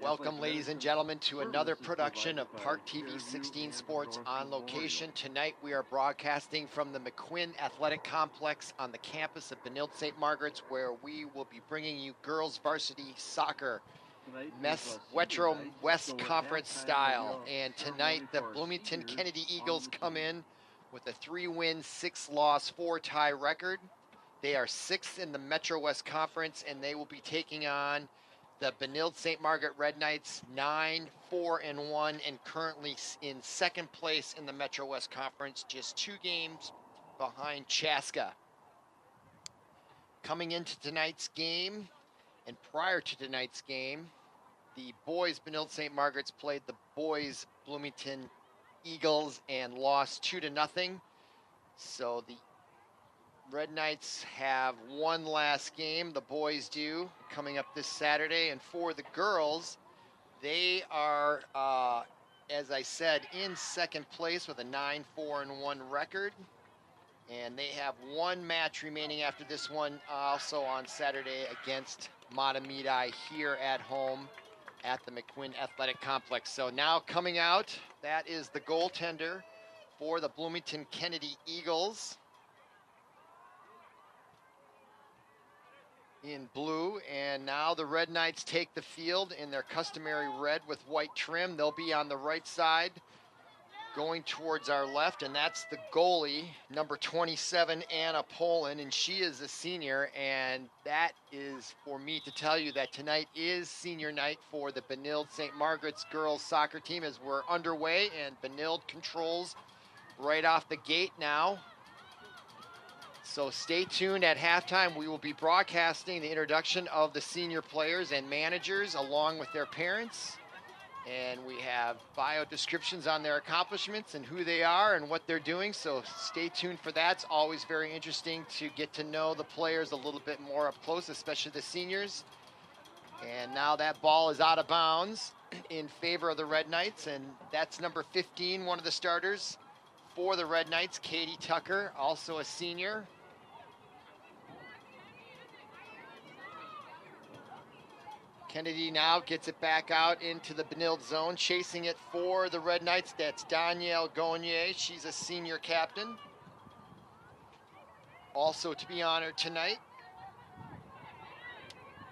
Welcome, ladies and gentlemen, to another production of ParkTV 16 Sports on Location. Tonight we are broadcasting from the McQuinn Athletic Complex on the campus of Benilde-St. Margaret's, where we will be bringing you girls varsity soccer, Metro West Conference style. And tonight the Bloomington Kennedy Eagles come in with a 3-win, 6-loss, 4-tie record. They are 6th in the Metro West Conference, and they will be taking on the Benilde-St. Margaret Red Knights, 9-4-1, and currently in second place in the Metro West Conference, just 2 games behind Chaska. Coming into tonight's game, and prior to tonight's game, the boys Benilde-St. Margaret's played the boys Bloomington Eagles and lost 2-0. So the Red Knights have one last game, the boys do, coming up this Saturday. And for the girls, they are, as I said, in second place with a 9-4-1 record. And they have one match remaining after this one, also on Saturday against Matamidi here at home at the McQuinn Athletic Complex. So now coming out, that is the goaltender for the Bloomington Kennedy Eagles in blue, and now the Red Knights take the field in their customary red with white trim. They'll be on the right side going towards our left, and that's the goalie, number 27, Anna Poland, and she is a senior. And that is for me to tell you that tonight is senior night for the Benilde-St. Margaret's girls soccer team as we're underway, and Benilde controls right off the gate now. So stay tuned. At halftime, we will be broadcasting the introduction of the senior players and managers along with their parents. And we have bio descriptions on their accomplishments and who they are and what they're doing. So stay tuned for that. It's always very interesting to get to know the players a little bit more up close, especially the seniors. And now that ball is out of bounds in favor of the Red Knights. And that's number 15, one of the starters for the Red Knights, Katie Tucker, also a senior. Kennedy now gets it back out into the Benilde zone, chasing it for the Red Knights. That's Danielle Gonier. She's a senior captain. Also to be honored tonight.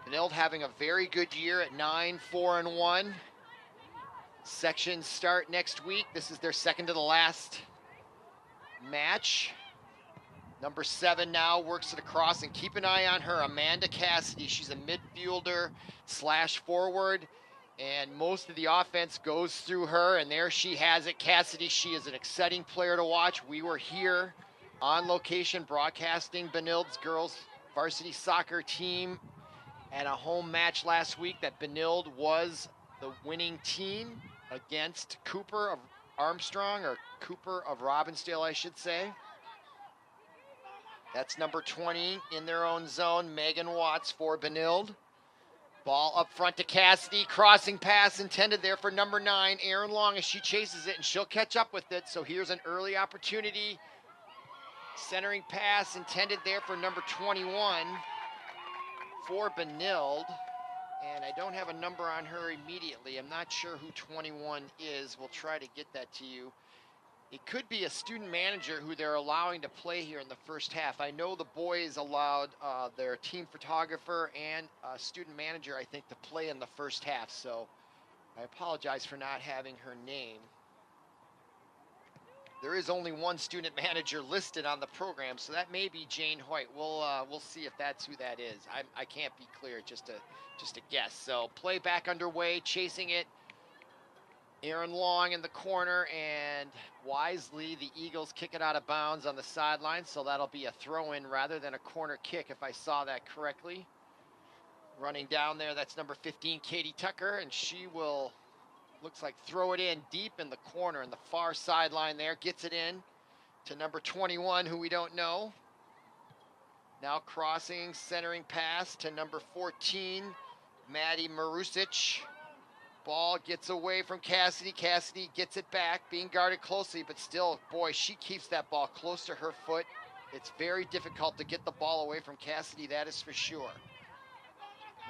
Benilde having a very good year at 9-4-1. Sections start next week. This is their second to the last match. Number 7 now works it across, and keep an eye on her, Amanda Cassidy. She's a midfielder / forward, and most of the offense goes through her, and there she has it. Cassidy, she is an exciting player to watch. We were here on location broadcasting Benilde's girls varsity soccer team at a home match last week that Benilde was the winning team against Cooper of Armstrong, or Cooper of Robbinsdale, I should say. That's number 20 in their own zone, Megan Watts for Benilde. Ball up front to Cassidy, crossing pass intended there for number 9, Erin Long, as she chases it, and she'll catch up with it. So here's an early opportunity. Centering pass intended there for number 21 for Benilde. And I don't have a number on her immediately. I'm not sure who 21 is. We'll try to get that to you. It could be a student manager who they're allowing to play here in the first half. I know the boys allowed their team photographer and student manager, I think, to play in the first half. So I apologize for not having her name. There is only one student manager listed on the program, so that may be Jane Hoyt. We'll see if that's who that is. I can't be clear, just a guess. So play back underway, chasing it. Erin Long in the corner, and wisely the Eagles kick it out of bounds on the sideline, so that'll be a throw-in rather than a corner kick if I saw that correctly. Running down there, that's number 15, Katie Tucker, and she will, looks like, throw it in deep in the corner in the far sideline there, gets it in to number 21, who we don't know. Now crossing, centering pass to number 14, Maddie Marusic. Ball gets away from Cassidy. Cassidy gets it back, being guarded closely, but still, boy, she keeps that ball close to her foot. It's very difficult to get the ball away from Cassidy, that is for sure.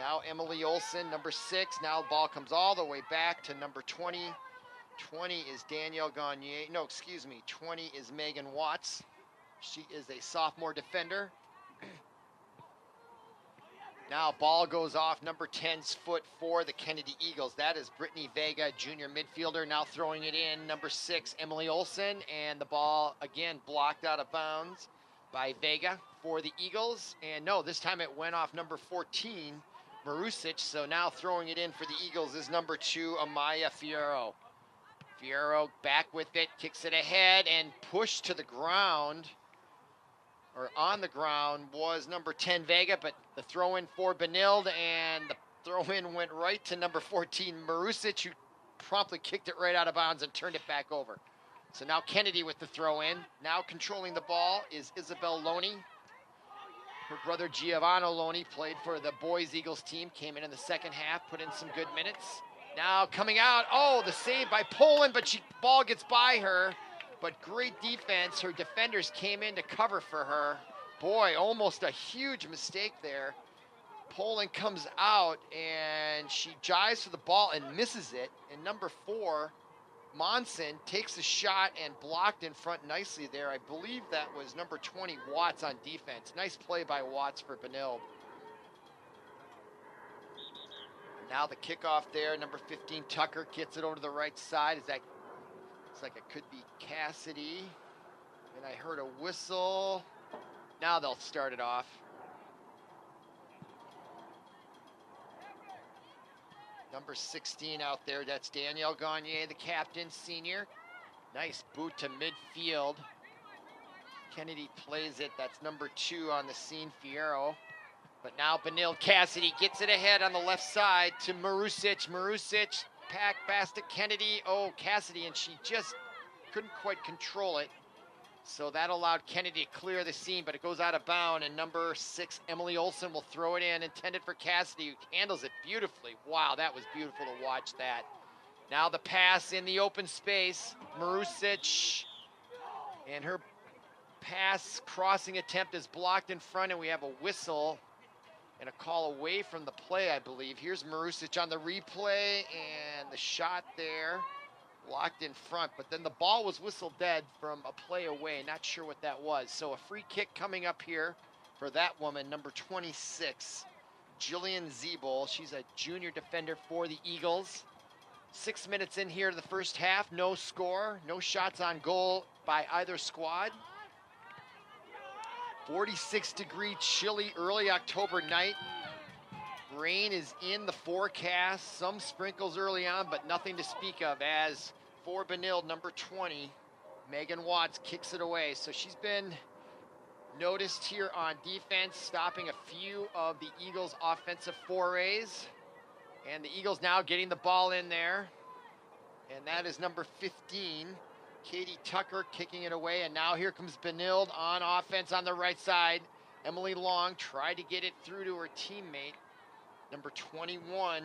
Now Emily Olson, number 6. Now the ball comes all the way back to number 20. 20 is Danielle Gagne. No, excuse me. 20 is Megan Watts. She is a sophomore defender. Now ball goes off number 10's foot for the Kennedy Eagles. That is Brittany Vega, junior midfielder. Now throwing it in, number 6, Emily Olson. And the ball, again, blocked out of bounds by Vega for the Eagles. And no, this time it went off number 14, Marusic. So now throwing it in for the Eagles is number 2, Amaya Fierro. Fierro back with it, kicks it ahead, and pushed to the ground, or on the ground, was number 10, Vega, but the throw-in for Benilde, and the throw-in went right to number 14, Marusic, who promptly kicked it right out of bounds and turned it back over. So now Kennedy with the throw-in. Now controlling the ball is Isabel Loney. Her brother Giovanni Loney played for the boys Eagles team, came in the second half, put in some good minutes. Now coming out, oh, the save by Poland, but ball gets by her. But great defense. Her defenders came in to cover for her. Boy, almost a huge mistake there. Poland comes out, and she jives for the ball and misses it. And number 4, Monson, takes the shot and blocked in front nicely there. I believe that was number 20, Watts, on defense. Nice play by Watts for Benilde. Now the kickoff there, number 15, Tucker, gets it over to the right side. Looks like it could be Cassidy. And I heard a whistle. Now they'll start it off. Number 16 out there, that's Danielle Gagne, the captain, senior. Nice boot to midfield. Kennedy plays it, that's number 2 on the scene, Fierro. But now Benilde Cassidy gets it ahead on the left side to Marusic. Marusic, pack past to Kennedy. Oh, Cassidy, and she just couldn't quite control it. So that allowed Kennedy to clear the scene, but it goes out of bounds, and number 6, Emily Olson, will throw it in, intended for Cassidy, who handles it beautifully. Wow, that was beautiful to watch that. Now the pass in the open space. Marusic, and her pass crossing attempt is blocked in front, and we have a whistle and a call away from the play, I believe. Here's Marusic on the replay, and the shot there, blocked in front. But then the ball was whistled dead from a play away. Not sure what that was. So a free kick coming up here for that woman, number 26, Jillian Zeeble. She's a junior defender for the Eagles. 6 minutes in here to the first half. No score, no shots on goal by either squad. 46-degree chilly early October night. Rain is in the forecast. Some sprinkles early on, but nothing to speak of. As for Benilde, number 20, Megan Watts kicks it away. So she's been noticed here on defense, stopping a few of the Eagles' offensive forays. And the Eagles now getting the ball in there. And that is number 15. Katie Tucker kicking it away, and now here comes Benilde on offense on the right side. Emily Long tried to get it through to her teammate, number 21,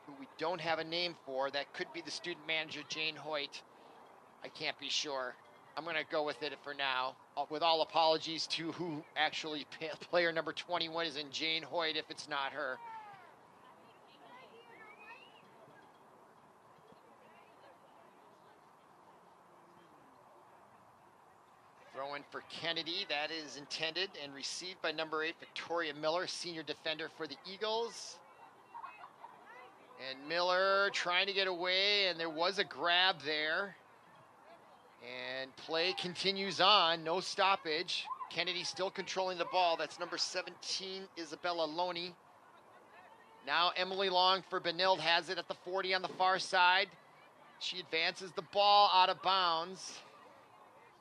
who we don't have a name for. That could be the student manager, Jane Hoyt. I can't be sure. I'm going to go with it for now, with all apologies to who actually player number 21 is in Jane Hoyt if it's not her. Throw in for Kennedy. That is intended and received by number 8, Victoria Miller, senior defender for the Eagles. And Miller trying to get away, and there was a grab there. And play continues on, no stoppage. Kennedy still controlling the ball. That's number 17, Isabella Loney. Now Emily Long for Benilde has it at the 40 on the far side. She advances the ball out of bounds.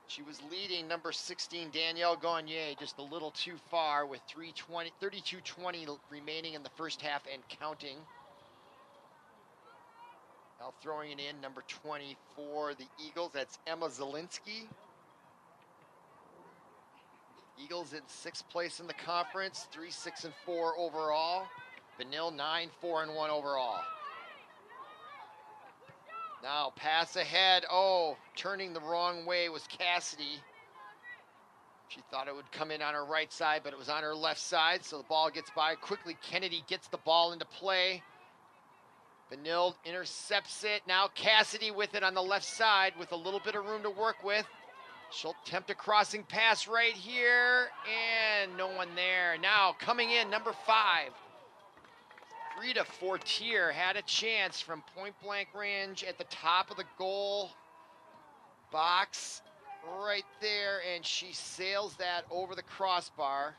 She was leading number 16, Danielle Gagne, just a little too far with 32:20 remaining in the first half and counting. Now throwing it in, number 20 for the Eagles, that's Emma Zielinski. Eagles in 6th place in the conference, 3-6-4 overall. Benilde 9-4-1 overall. Now pass ahead. Oh, turning the wrong way was Cassidy. She thought it would come in on her right side, but it was on her left side, so the ball gets by quickly. Kennedy gets the ball into play. Benilde intercepts it. Now Cassidy with it on the left side with a little bit of room to work with. She'll attempt a crossing pass right here, and no one there. Now coming in, number 5. Frida Fortier had a chance from point-blank range at the top of the goal box right there, and she sails that over the crossbar.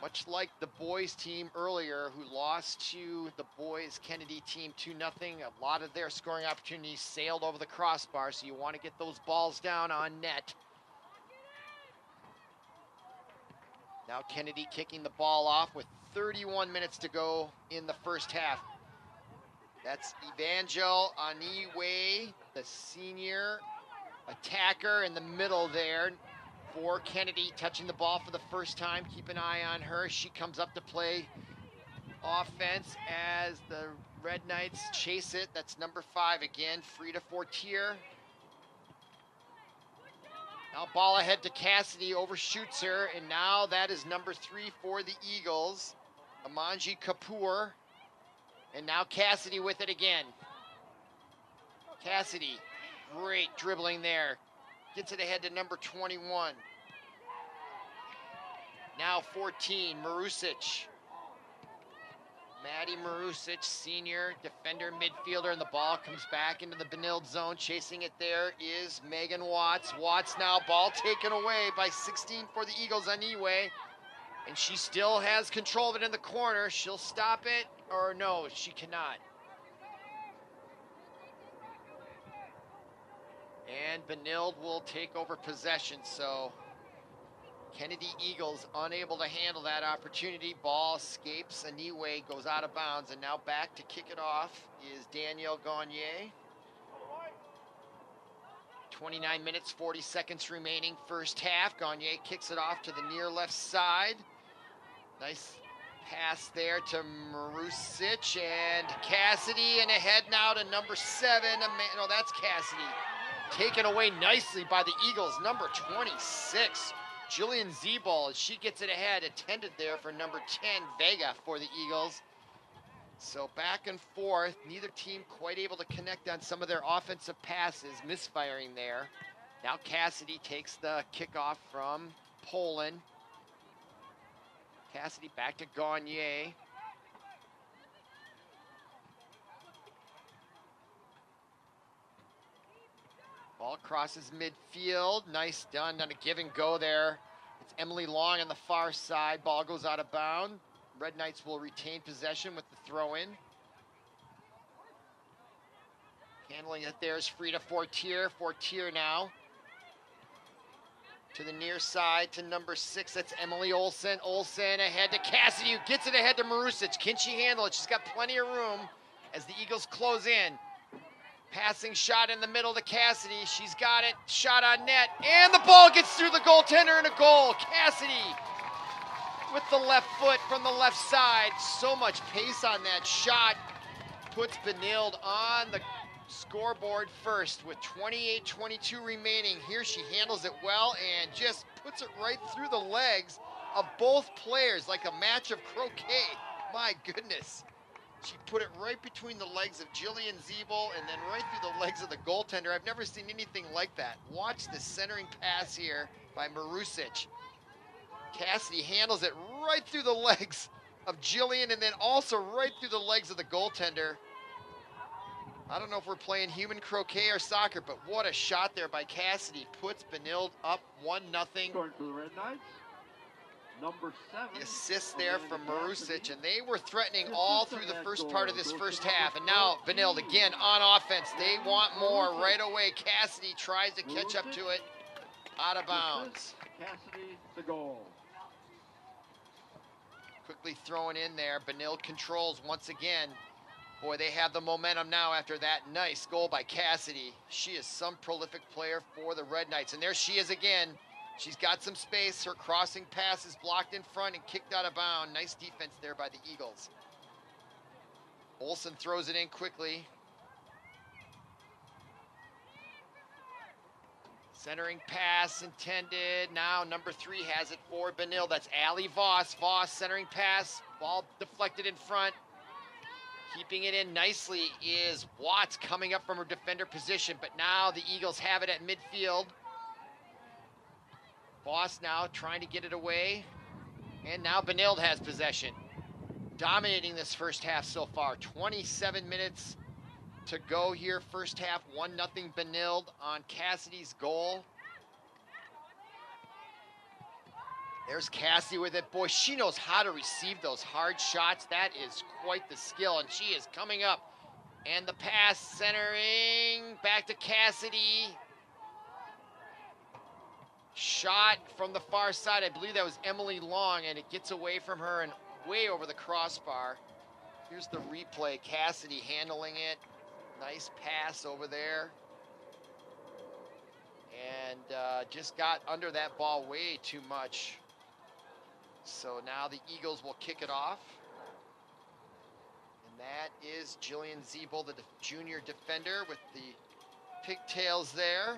Much like the boys team earlier, who lost to the boys Kennedy team 2-0. A lot of their scoring opportunities sailed over the crossbar, so you want to get those balls down on net. Now Kennedy kicking the ball off with 31 minutes to go in the first half. That's Evangel Aniwe, the senior attacker in the middle there. For Kennedy, touching the ball for the first time. Keep an eye on her. She comes up to play offense as the Red Knights chase it. That's number 5 again, Frida Fortier. Now ball ahead to Cassidy, overshoots her, and now that is number 3 for the Eagles, Amanji Kapoor. And now Cassidy with it again. Cassidy, great dribbling there. Gets it ahead to number 21. Now 14, Marusic. Maddie Marusic, senior defender, midfielder, and the ball comes back into the Benilde zone. Chasing it there is Megan Watts. Watts now, ball taken away by 16 for the Eagles, Aniwe. And she still has control of it in the corner. She'll stop it, or no, she cannot. And Benilde will take over possession, so Kennedy Eagles unable to handle that opportunity. Ball escapes, Aniwe goes out of bounds, and now back to kick it off is Danielle Gagne. 29 minutes, 40 seconds remaining, first half. Gagne kicks it off to the near left side. Nice pass there to Marusic and Cassidy, and ahead now to number 7. No, that's Cassidy. Taken away nicely by the Eagles, number 26, Jillian Zeebol, as she gets it ahead, attended there for number 10, Vega for the Eagles. So back and forth, neither team quite able to connect on some of their offensive passes, misfiring there. Now Cassidy takes the kickoff from Poland. Cassidy back to Gagne. Ball crosses midfield. Nice done on a give and go there. It's Emily Long on the far side. Ball goes out of bounds. Red Knights will retain possession with the throw-in. Handling it there is Frida Fortier. Fortier now to the near side to number 6. That's Emily Olsen. Olsen ahead to Cassidy, who gets it ahead to Marusic. Can she handle it? She's got plenty of room as the Eagles close in. Passing shot in the middle to Cassidy. She's got it. Shot on net. And the ball gets through the goaltender and a goal. Cassidy with the left foot from the left side. So much pace on that shot. Puts Benilde on the scoreboard first with 28-22 remaining. Here she handles it well and just puts it right through the legs of both players like a match of croquet. My goodness. She put it right between the legs of Jillian Zeebol and then right through the legs of the goaltender. I've never seen anything like that. Watch the centering pass here by Marusic. Cassidy handles it right through the legs of Jillian and then also right through the legs of the goaltender. I don't know if we're playing human croquet or soccer, but what a shot there by Cassidy. Puts Benilde up 1-0. Scoring for the Red Knights. Number 7. The assist there from Marusic, and they were threatening all through the first part of this first half. And now Benilde again on offense. They want more right away. Cassidy tries to catch up to it. Out of bounds. Cassidy, the goal. Quickly thrown in there. Benilde controls once again. Boy, they have the momentum now after that nice goal by Cassidy. She is some prolific player for the Red Knights. And there she is again. She's got some space. Her crossing pass is blocked in front and kicked out of bounds. Nice defense there by the Eagles. Olsen throws it in quickly. Centering pass intended. Now number 3 has it for Benilde. That's Allie Voss. Voss centering pass. Ball deflected in front. Keeping it in nicely is Watts coming up from her defender position, but now the Eagles have it at midfield. Voss now trying to get it away. And now Benilde has possession. Dominating this first half so far. 27 minutes to go here. First half, 1-0 Benilde on Cassidy's goal. There's Cassie with it. Boy, she knows how to receive those hard shots. That is quite the skill, and she is coming up. And the pass centering back to Cassidy. Shot from the far side. I believe that was Emily Long, and it gets away from her and way over the crossbar. Here's the replay. Cassidy handling it. Nice pass over there. And just got under that ball way too much. So now the Eagles will kick it off. And that is Jillian Zeeble, the junior defender, with the pigtails there.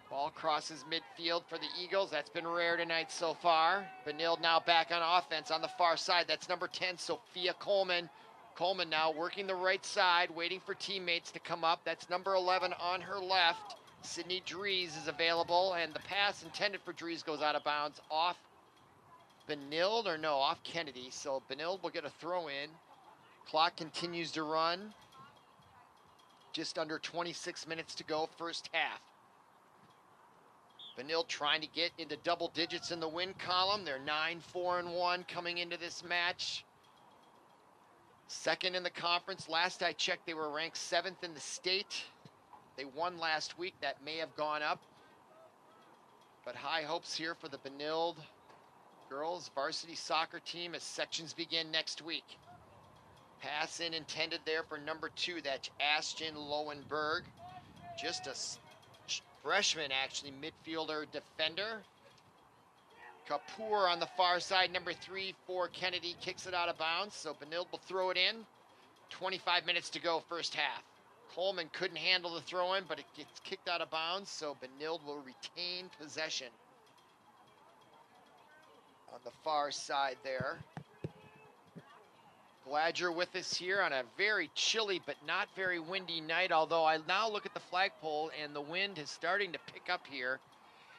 Ball crosses midfield for the Eagles. That's been rare tonight so far. Benilde now back on offense on the far side. That's number 10, Sophia Coleman. Coleman now working the right side, waiting for teammates to come up. That's number 11 on her left. Sydney Dries is available, and the pass intended for Dries goes out of bounds off Benilde, or no, off Kennedy. So Benilde will get a throw in. Clock continues to run. Just under 26 minutes to go, first half. Benilde trying to get into double digits in the win column. They're 9-4-1 coming into this match. Second in the conference. Last I checked, they were ranked 7th in the state. They won last week. That may have gone up. But high hopes here for the Benilde girls varsity soccer team as sections begin next week. Pass in intended there for number 2. That's Ashton Lowenberg. Just a freshman, actually, midfielder, defender. Kapoor on the far side, number 3 for Kennedy, kicks it out of bounds, so Benilde will throw it in. 25 minutes to go, first half. Coleman couldn't handle the throw-in, but it gets kicked out of bounds, so Benilde will retain possession. On the far side there. Glad you're with us here on a very chilly but not very windy night, although I now look at the flagpole and the wind is starting to pick up here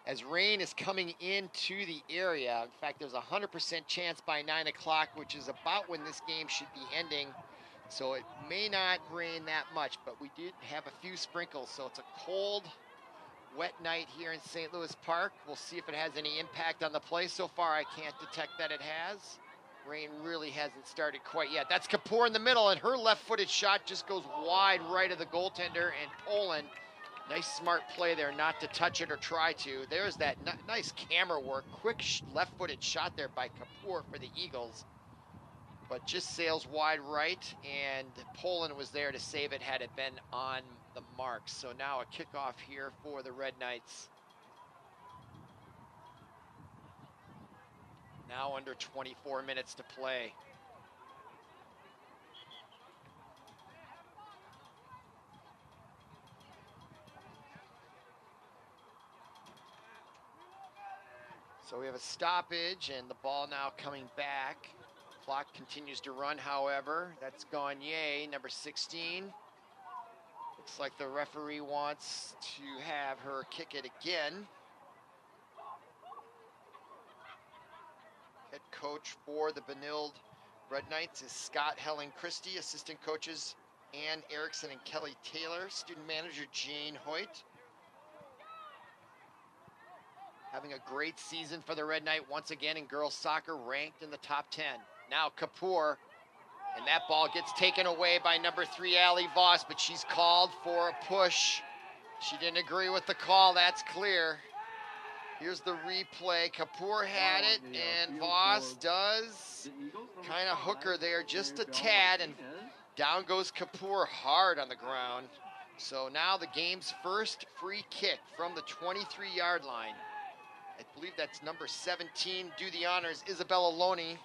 as rain is coming into the area. In fact, there's a 100% chance by 9 o'clock, which is about when this game should be ending. So it may not rain that much, but we did have a few sprinkles. So it's a cold, wet night here in St. Louis Park. We'll see if it has any impact on the play. So far, I can't detect that it has. Rain really hasn't started quite yet. That's Kapoor in the middle, and her left-footed shot just goes wide right of the goaltender, and Poland, nice smart play there not to touch it or try to. There's that nice camera work, quick left-footed shot there by Kapoor for the Eagles, but just sails wide right, and Poland was there to save it had it been on the mark. So now a kickoff here for the Red Knights. Now under 24 minutes to play. So we have a stoppage and the ball now coming back. Clock continues to run, however. That's Gagne, number 16. Looks like the referee wants to have her kick it again. Head coach for the Benilde Red Knights is Scott Helling-Christie. Assistant coaches Ann Erickson and Kelly Taylor. Student manager Jane Hoyt. Having a great season for the Red Knight once again in girls soccer, ranked in the top 10. Now Kapoor, and that ball gets taken away by number 3 Allie Voss, but she's called for a push. She didn't agree with the call, that's clear. Here's the replay. Kapoor had it, and Voss does kind of hook her there just a tad, and down goes Kapoor hard on the ground. So now the game's first free kick from the 23-yard line. I believe that's number 17. Do the honors, Isabella Loney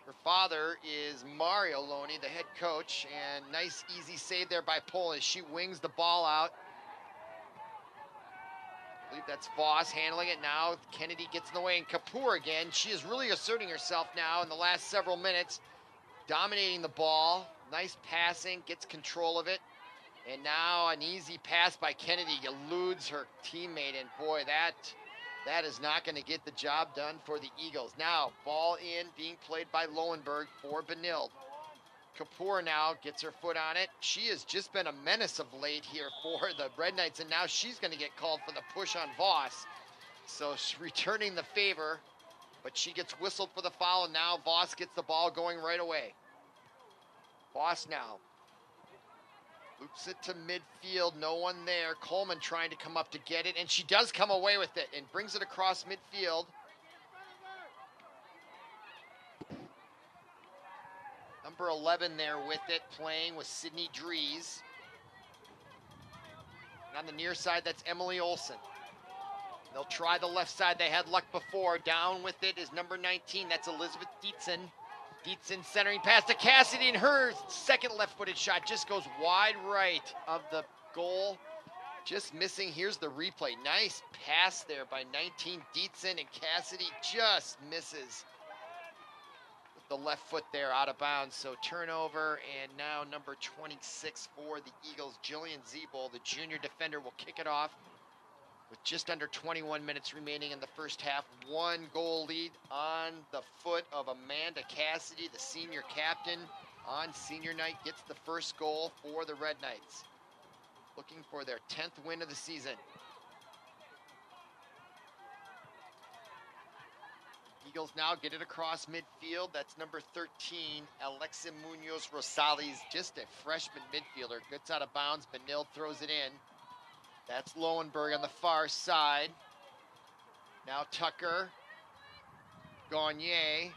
Her father is Mario Loney, the head coach, and nice easy save there by Poland as she wings the ball out. I believe that's Voss handling it now. Kennedy gets in the way, and Kapoor again. She is really asserting herself now in the last several minutes, dominating the ball. Nice passing, gets control of it. And now an easy pass by Kennedy eludes her teammate, and boy, that is not going to get the job done for the Eagles. Now, ball in, being played by Lowenberg for Benilde. Kapoor now gets her foot on it. She has just been a menace of late here for the Red Knights, and now she's going to get called for the push on Voss. So she's returning the favor, but she gets whistled for the foul, and now Voss gets the ball going right away. Voss now loops it to midfield, no one there. Coleman trying to come up to get it, and she does come away with it and brings it across midfield. Number 11 there with it, playing with Sydney Drees. And on the near side, that's Emily Olsen. They'll try the left side. They had luck before. Down with it is number 19. That's Elizabeth Dietzen. Dietzen centering pass to Cassidy, and her second left-footed shot just goes wide right of the goal. Just missing. Here's the replay. Nice pass there by 19 Dietzen, and Cassidy just misses with the left foot there out of bounds. So turnover, and now number 26 for the Eagles, Jillian Zeeble, the junior defender, will kick it off with just under 21 minutes remaining in the first half. 1-goal lead on the foot of Amanda Cassidy, the senior captain. On senior night, gets the first goal for the Red Knights, looking for their 10th win of the season. Eagles now get it across midfield. That's number 13, Alexa Munoz Rosales, just a freshman midfielder. Gets out of bounds. Benilde throws it in. That's Lowenberg on the far side. Now Tucker. Gagne.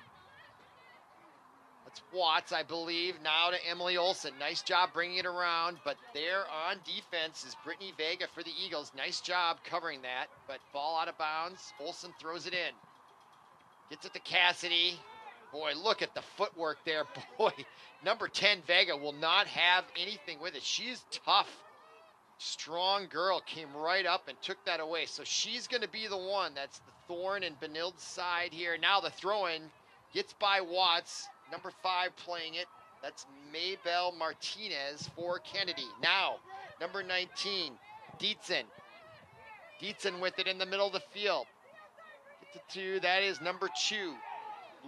That's Watts, I believe. Now to Emily Olsen. Nice job bringing it around, but there on defense is Brittany Vega for the Eagles. Nice job covering that, but ball out of bounds. Olsen throws it in. Gets it to Cassidy. Boy, look at the footwork there. Boy, number 10, Vega, will not have anything with it. She's tough. Strong girl, came right up and took that away. So she's going to be the one. That's the thorn in Benilde's side here. Now the throw-in gets by Watts. Number 5 playing it. That's Maybelle Martinez for Kennedy. Now, number 19, Dietzen. Dietzen with it in the middle of the field. Gets it to, that is number 2,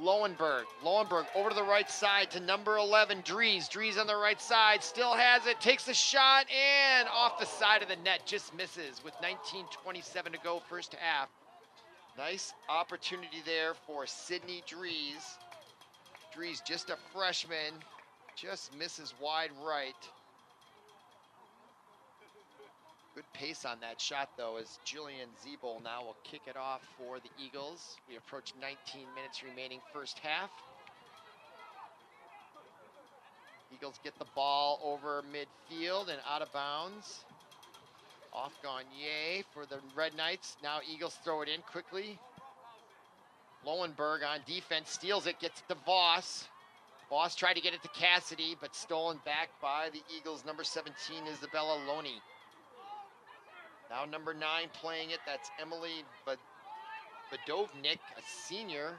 Lowenberg. Lowenberg over to the right side to number 11, Drees. Drees on the right side, still has it, takes a shot, and off the side of the net, just misses with 19:27 to go first half. Nice opportunity there for Sydney Drees. Drees, just a freshman, just misses wide right. Good pace on that shot, though, as Jillian Zeeble now will kick it off for the Eagles. We approach 19 minutes remaining first half. Eagles get the ball over midfield and out of bounds. Off Gagne for the Red Knights. Now Eagles throw it in quickly. Lowenberg on defense, steals it, gets it to Voss. Voss tried to get it to Cassidy, but stolen back by the Eagles. Number 17, Isabella Loney. Now number 9 playing it, that's Emily Badovnik, a senior.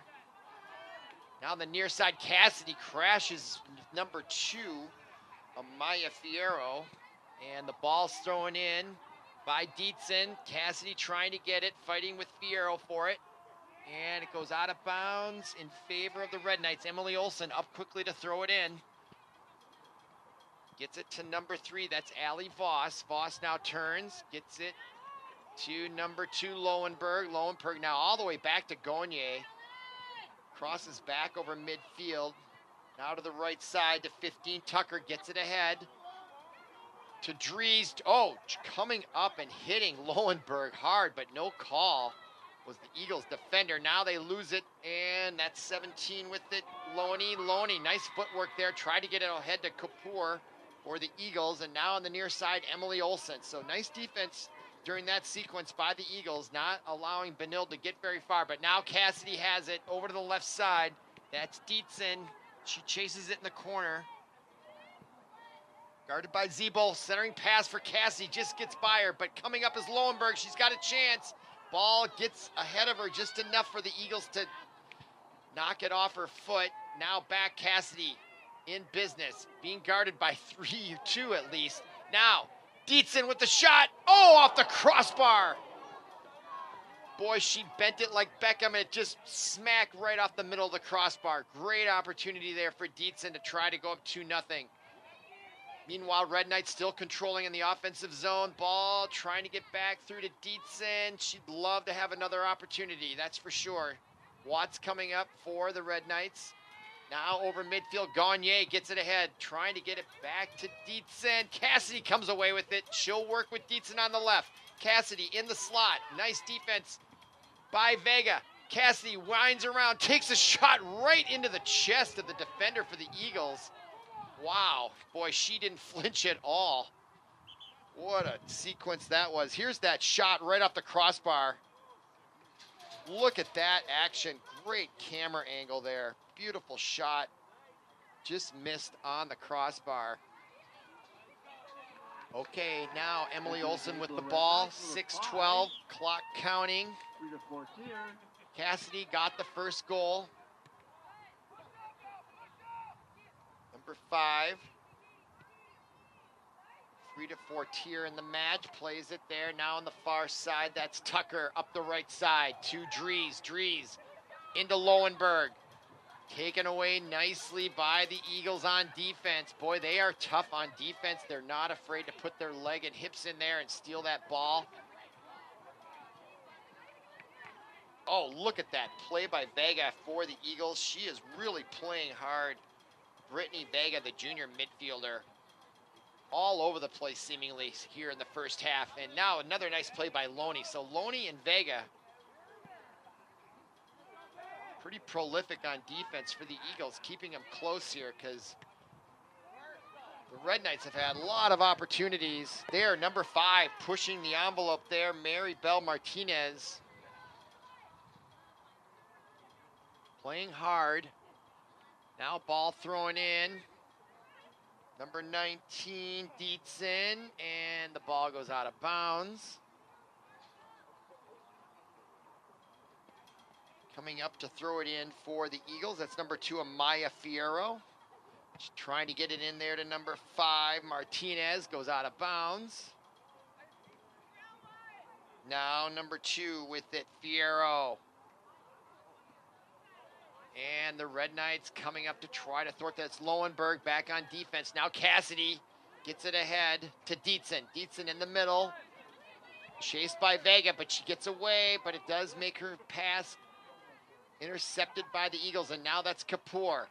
Now on the near side, Cassidy crashes number 2, Amaya Fierro. And the ball's thrown in by Dietzen. Cassidy trying to get it, fighting with Fierro for it. And it goes out of bounds in favor of the Red Knights. Emily Olsen up quickly to throw it in. Gets it to number 3, that's Allie Voss. Voss now turns, gets it to number 2, Lowenberg. Lowenberg now all the way back to Gagne. Crosses back over midfield. Now to the right side to 15, Tucker gets it ahead. To Drees, oh, coming up and hitting Lowenberg hard, but no call. Was the Eagles defender. Now they lose it, and that's 17 with it. Loney, nice footwork there. Tried to get it ahead to Kapoor for the Eagles, and now on the near side, Emily Olsen. So nice defense during that sequence by the Eagles, not allowing Benilde to get very far. But now Cassidy has it over to the left side. That's Dietzen. She chases it in the corner. Guarded by Zebo, centering pass for Cassie, just gets by her, but coming up is Lowenberg, she's got a chance. Ball gets ahead of her just enough for the Eagles to knock it off her foot. Now back Cassidy in business, being guarded by two at least. Now, Dietzen with the shot, oh, off the crossbar. Boy, she bent it like Beckham, and it just smacked right off the middle of the crossbar. Great opportunity there for Dietzen to try to go up 2-0. Meanwhile, Red Knights still controlling in the offensive zone. Ball trying to get back through to Dietzen. She'd love to have another opportunity, that's for sure. Watts coming up for the Red Knights. Now over midfield, Gagne gets it ahead, trying to get it back to Dietzen. Cassidy comes away with it. She'll work with Dietzen on the left. Cassidy in the slot. Nice defense by Vega. Cassidy winds around, takes a shot right into the chest of the defender for the Eagles. Wow, boy, she didn't flinch at all. What a sequence that was. Here's that shot right off the crossbar. Look at that action. Great camera angle there. Beautiful shot. Just missed on the crossbar. Okay, now Emily Olsen with the ball. 6:12, clock counting. Cassidy got the first goal. Number 5. 3-4 tier in the match, plays it there. Now on the far side, that's Tucker up the right side to Dries. Dries into Lowenberg. Taken away nicely by the Eagles on defense. Boy, they are tough on defense. They're not afraid to put their leg and hips in there and steal that ball. Oh, look at that play by Vega for the Eagles. She is really playing hard. Brittany Vega, the junior midfielder, all over the place seemingly here in the first half. And now another nice play by Loney. So Loney and Vega, pretty prolific on defense for the Eagles, keeping them close here because the Red Knights have had a lot of opportunities. There, number 5, pushing the envelope there, Mary Bell Martinez. Playing hard. Now ball thrown in. Number 19, Dietzen, and the ball goes out of bounds. Coming up to throw it in for the Eagles, that's number 2, Amaya Fierro. She's trying to get it in there to number 5, Martinez, goes out of bounds. Now number 2 with it, Fierro. And the Red Knights coming up to try to thwart that. It's Lowenberg back on defense. Now Cassidy gets it ahead to Dietzen. Dietzen in the middle. Chased by Vega, but she gets away, but it does make her pass intercepted by the Eagles, and now that's Kapoor.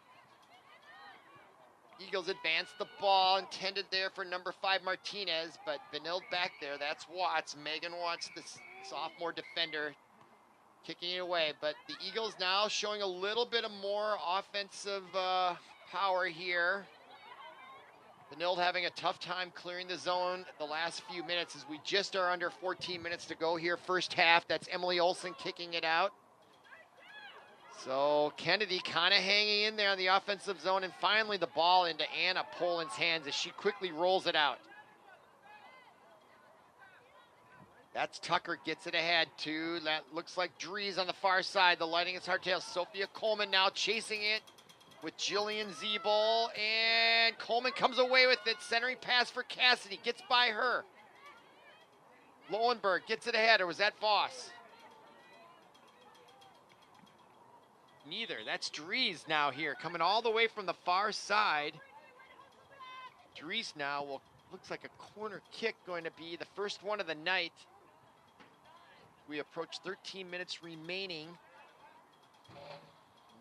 Eagles advance the ball, intended there for number 5, Martinez, but Benilde back there. That's Watts. Megan Watts, the sophomore defender, kicking it away. But the Eagles now showing a little bit of more offensive power here. Benilde having a tough time clearing the zone the last few minutes as we just are under 14 minutes to go here, first half. That's Emily Olsen kicking it out. So Kennedy kind of hanging in there on the offensive zone, and finally the ball into Anna Poland's hands as she quickly rolls it out. That's Tucker, gets it ahead to, that looks like Dries on the far side, the lighting its hardtail. Sophia Coleman now chasing it with Jillian Zeebol, and Coleman comes away with it, centering pass for Cassidy, gets by her. Lowenberg gets it ahead, or was that Voss? Neither. That's Dries now here, coming all the way from the far side. Dries now will, looks like a corner kick going to be the first one of the night. We approach 13 minutes remaining.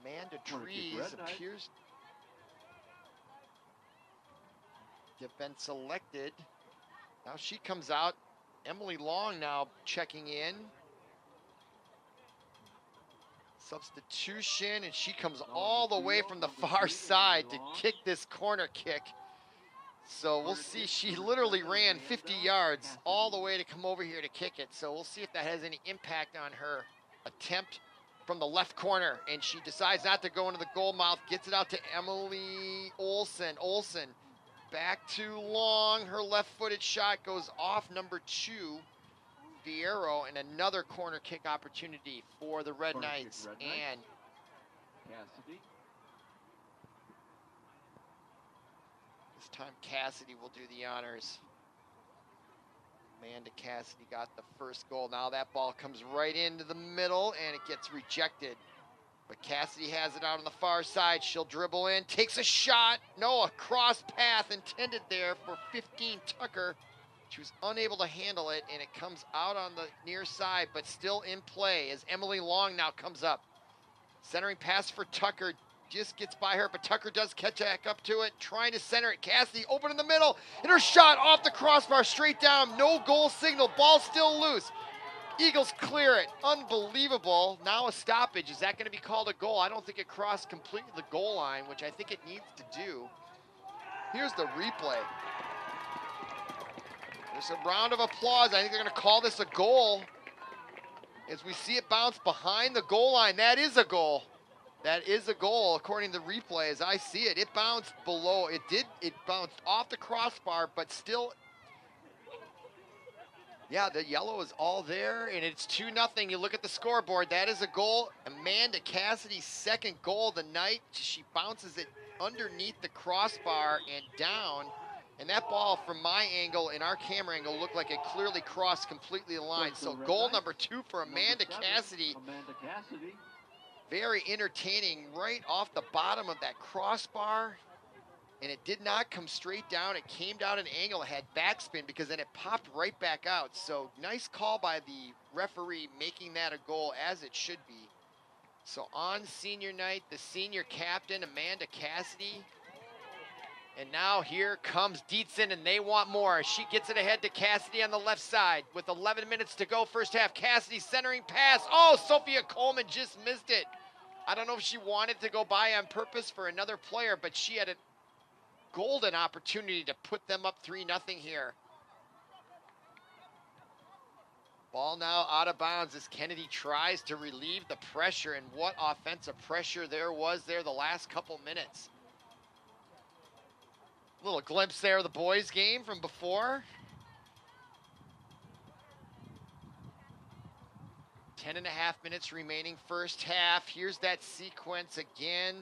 Amanda Dries appears to have been selected. Now she comes out. Emily Long now checking in. Substitution, and she comes all the way from the far side to kick this corner kick. So we'll see, she literally ran 50 yards all the way to come over here to kick it. So we'll see if that has any impact on her attempt from the left corner, and she decides not to go into the goal mouth, gets it out to Emily Olsen. Olsen back too long. Her left-footed shot goes off number 2, Fierro, and another corner kick opportunity for the Red Knights. And Cassidy. this time Cassidy will do the honors. Amanda Cassidy got the first goal. Now that ball comes right into the middle, and it gets rejected. But Cassidy has it out on the far side. She'll dribble in, takes a shot. No, a cross path intended there for 15 Tucker. She was unable to handle it, and it comes out on the near side, but still in play as Emily Long now comes up. Centering pass for Tucker. Just gets by her, but Tucker does catch back up to it, trying to center it. Cassidy open in the middle, and her shot off the crossbar, straight down. No goal signal, ball still loose. Eagles clear it. Unbelievable. Now a stoppage. Is that going to be called a goal? I don't think it crossed completely the goal line, which I think it needs to do. Here's the replay. There's a round of applause. I think they're going to call this a goal as we see it bounce behind the goal line. That is a goal. That is a goal, according to the replay, as I see it. It bounced below. It bounced off the crossbar, but still, yeah, the yellow is all there, and it's 2-0. You look at the scoreboard. That is a goal. Amanda Cassidy's second goal of the night. She bounces it underneath the crossbar and down. And that ball, from my angle and our camera angle, looked like it clearly crossed completely the line. So goal number 2 for Amanda Cassidy. Amanda Cassidy. Very entertaining, right off the bottom of that crossbar. And it did not come straight down. It came down an angle. It had backspin because then it popped right back out. So nice call by the referee, making that a goal, as it should be. So on senior night, the senior captain, Amanda Cassidy. And now here comes Dietzen, and they want more. She gets it ahead to Cassidy on the left side with 11 minutes to go, first half. Cassidy centering pass. Oh, Sophia Coleman just missed it. I don't know if she wanted to go by on purpose for another player, but she had a golden opportunity to put them up 3-0 here. Ball now out of bounds as Kennedy tries to relieve the pressure, and what offensive pressure there was there the last couple minutes. Little glimpse there of the boys' game from before. 10.5 minutes remaining first half. Here's that sequence again.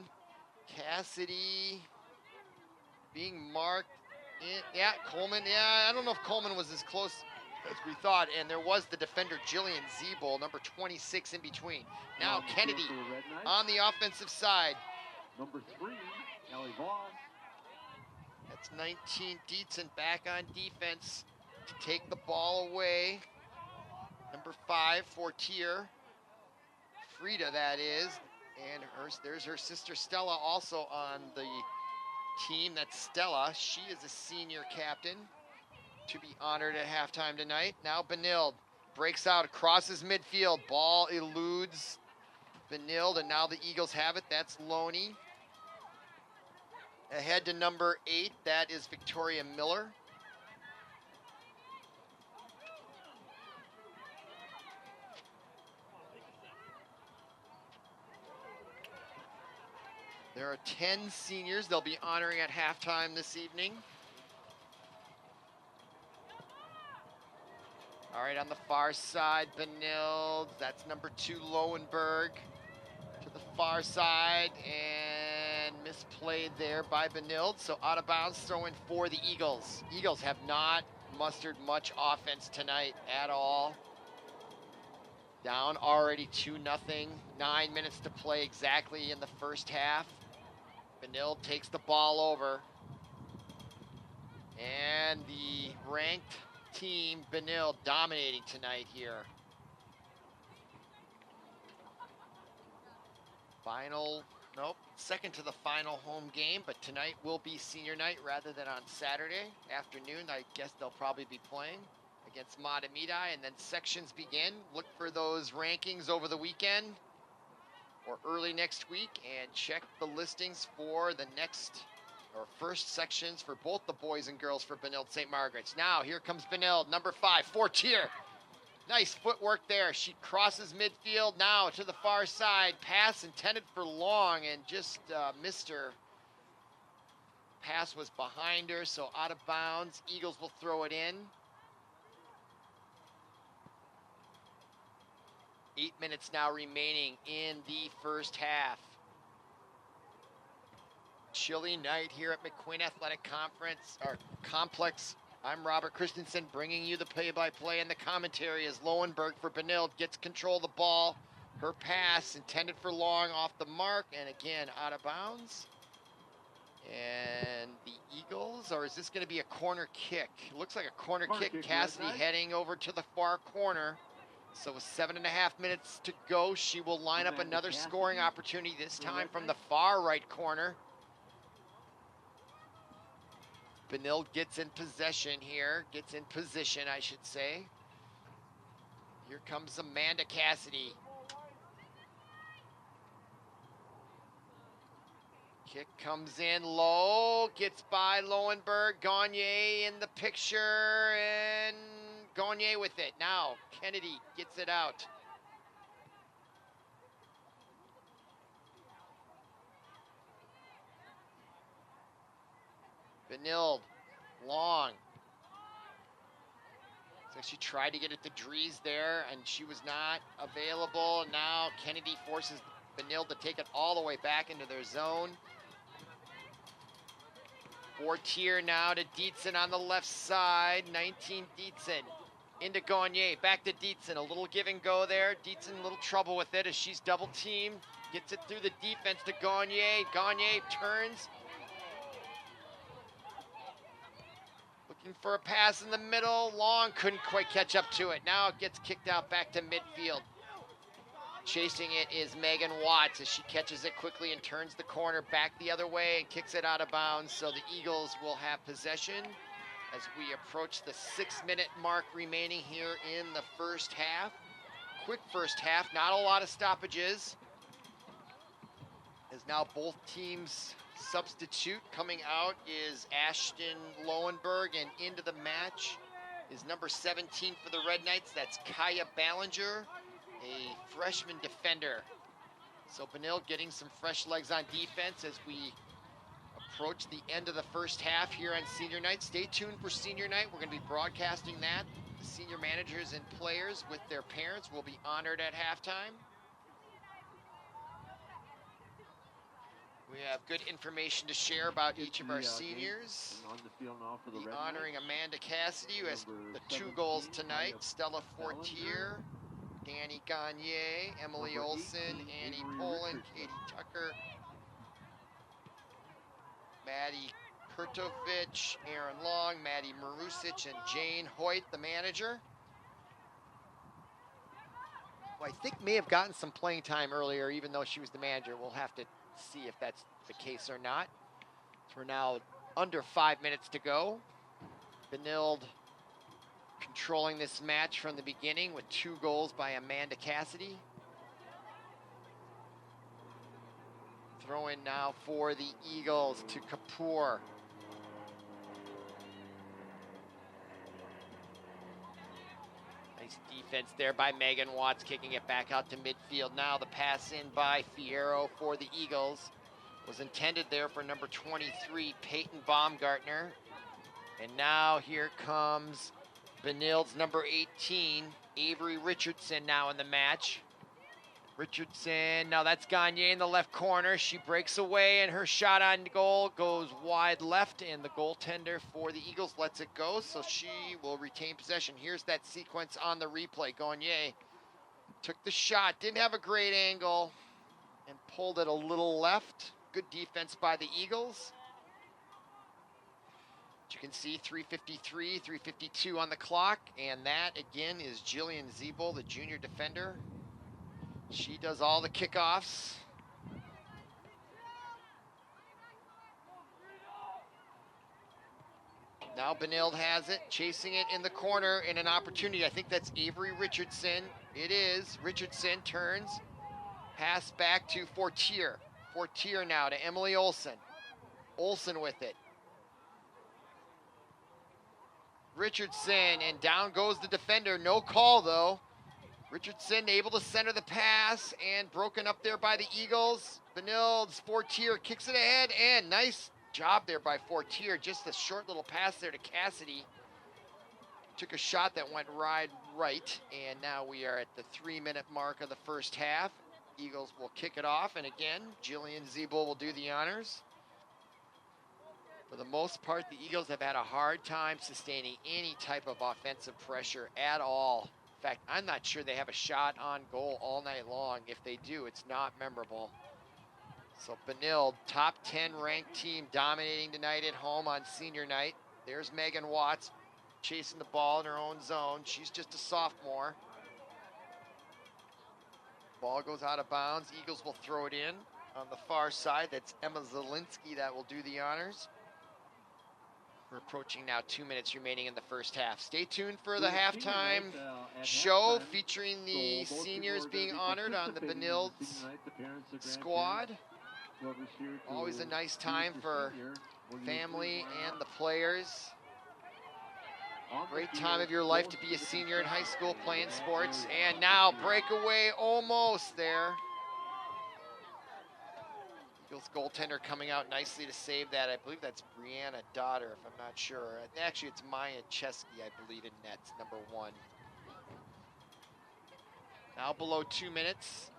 Cassidy being marked in. Yeah, Coleman. Yeah, I don't know if Coleman was as close as we thought. And there was the defender, Jillian Zeeble, number 26 in between. Now Kennedy on the offensive side. Number 3, Ellie Voss. That's 19 Dietzen back on defense to take the ball away. Number 5, Fortier. Frida, that is. And there's her sister Stella also on the team. That's Stella. She is a senior captain to be honored at halftime tonight. Now Benilde breaks out, crosses midfield. Ball eludes Benilde, and now the Eagles have it. That's Loney. Ahead to number 8, that is Victoria Miller. There are 10 seniors they'll be honoring at halftime this evening. All right, on the far side, Benilde. That's number 2, Lowenberg. To the far side, and misplayed there by Benilde. So out of bounds, throw in for the Eagles. Eagles have not mustered much offense tonight at all. Down already 2-0. 9 minutes to play exactly in the first half. Benilde takes the ball over. And the ranked team, Benilde, dominating tonight here. Second to the final home game, but tonight will be senior night rather than on Saturday afternoon. I guess they'll probably be playing against Matamidi, and then sections begin. Look for those rankings over the weekend or early next week, and check the listings for the first sections for both the boys and girls for Benilde St. Margaret's. Now here comes Benilde, number 5, Fortier. Nice footwork there. She crosses midfield now to the far side. Pass intended for Long and just missed her. Pass was behind her, so out of bounds. Eagles will throw it in. 8 minutes now remaining in the first half. Chilly night here at McQuinn Athletic Complex. I'm Robert Christensen bringing you the play-by-play and the commentary as Lowenberg for Benilde gets control of the ball. Her pass intended for Long off the mark and again out of bounds. And the Eagles, or is this going to be a corner kick? It looks like a corner kick. Cassidy heading over to the far corner. So with 7.5 minutes to go, she will line up another scoring opportunity, this time from the far right corner. Benilde gets in possession here, gets in position, I should say. Here comes Amanda Cassidy. Kick comes in low, gets by Lowenberg. Gagne in the picture, and Gagne with it. Now Kennedy gets it out. Benilde, Long. So she tried to get it to Dries there, and she was not available. Now Kennedy forces Benilde to take it all the way back into their zone. Fortier now to Dietzen on the left side. 19 Dietzen into Gagne. Back to Dietzen. A little give and go there. Dietzen a little trouble with it as she's double teamed. Gets it through the defense to Gagne. Gagne turns. Looking for a pass in the middle. Long couldn't quite catch up to it. Now it gets kicked out back to midfield. Chasing it is Megan Watts as she catches it quickly and turns the corner back the other way and kicks it out of bounds. So the Eagles will have possession as we approach the 6-minute mark remaining here in the first half. Quick first half, not a lot of stoppages. As now both teams substitute. Coming out is Ashton Lowenberg, and into the match is number 17 for the Red Knights. That's Kaya Ballinger, a freshman defender. So Benilde getting some fresh legs on defense as we approach the end of the first half here on senior night. Stay tuned for senior night. We're going to be broadcasting that. The senior managers and players with their parents will be honored at halftime. We have good information to share about each of our seniors. On the field now for the Red honoring Knights. Amanda Cassidy, who has the 2 goals tonight. Stella Fortier, Danny Gagne, Emily Olson, Annie Poland, Katie Tucker, Maddie Kurtovich, Aaron Long, Maddie Marusic, and Jane Hoyt, the manager. Who I think may have gotten some playing time earlier, even though she was the manager. We'll have to see if that's the case or not. So we're now under 5 minutes to go. Benilde controlling this match from the beginning with 2 goals by Amanda Cassidy. Throw in now for the Eagles to Kapoor. Nice defense there by Megan Watts, kicking it back out to midfield. Now the pass in by Fierro for the Eagles was intended there for number 23, Peyton Baumgartner. And now here comes Benilde's number 18, Avery Richardson, now in the match. Richardson, now that's Gagne in the left corner. She breaks away and her shot on goal goes wide left, and the goaltender for the Eagles lets it go, so she will retain possession. Here's that sequence on the replay. Gagne took the shot, didn't have a great angle, and pulled it a little left. Good defense by the Eagles. As you can see, 3:53, 3:52 on the clock, and that again is Jillian Ziebel, the junior defender. She does all the kickoffs. Now Benilde has it, chasing it in the corner in an opportunity. I think that's Avery Richardson. It is. Richardson turns. Pass back to Fortier. Fortier now to Emily Olson. Olson with it. Richardson, and down goes the defender. No call, though. Richardson able to center the pass, and broken up there by the Eagles. Benilde's Fortier kicks it ahead, and nice job there by Fortier. Just a short little pass there to Cassidy. Took a shot that went right, and now we are at the 3-minute mark of the first half. Eagles will kick it off, and again, Jillian Zeeble will do the honors. For the most part, the Eagles have had a hard time sustaining any type of offensive pressure at all. In fact, I'm not sure they have a shot on goal all night long. If they do, it's not memorable. So Benilde, top 10 ranked team, dominating tonight at home on senior night. There's Megan Watts chasing the ball in her own zone. She's just a sophomore. Ball goes out of bounds. Eagles will throw it in. On the far side, that's Emma Zielinski that will do the honors. We're approaching now 2 minutes remaining in the first half. Stay tuned for the halftime show featuring the seniors being honored on the Benilde squad. Always a nice time for family and the players. Great time of your life to be a senior in high school playing sports. And now breakaway almost there. Eagles goaltender coming out nicely to save that. I believe that's Brianna Dotter, if I'm not sure. Actually, it's Maya Chesky, I believe, in nets, number 1. Now below 2 minutes.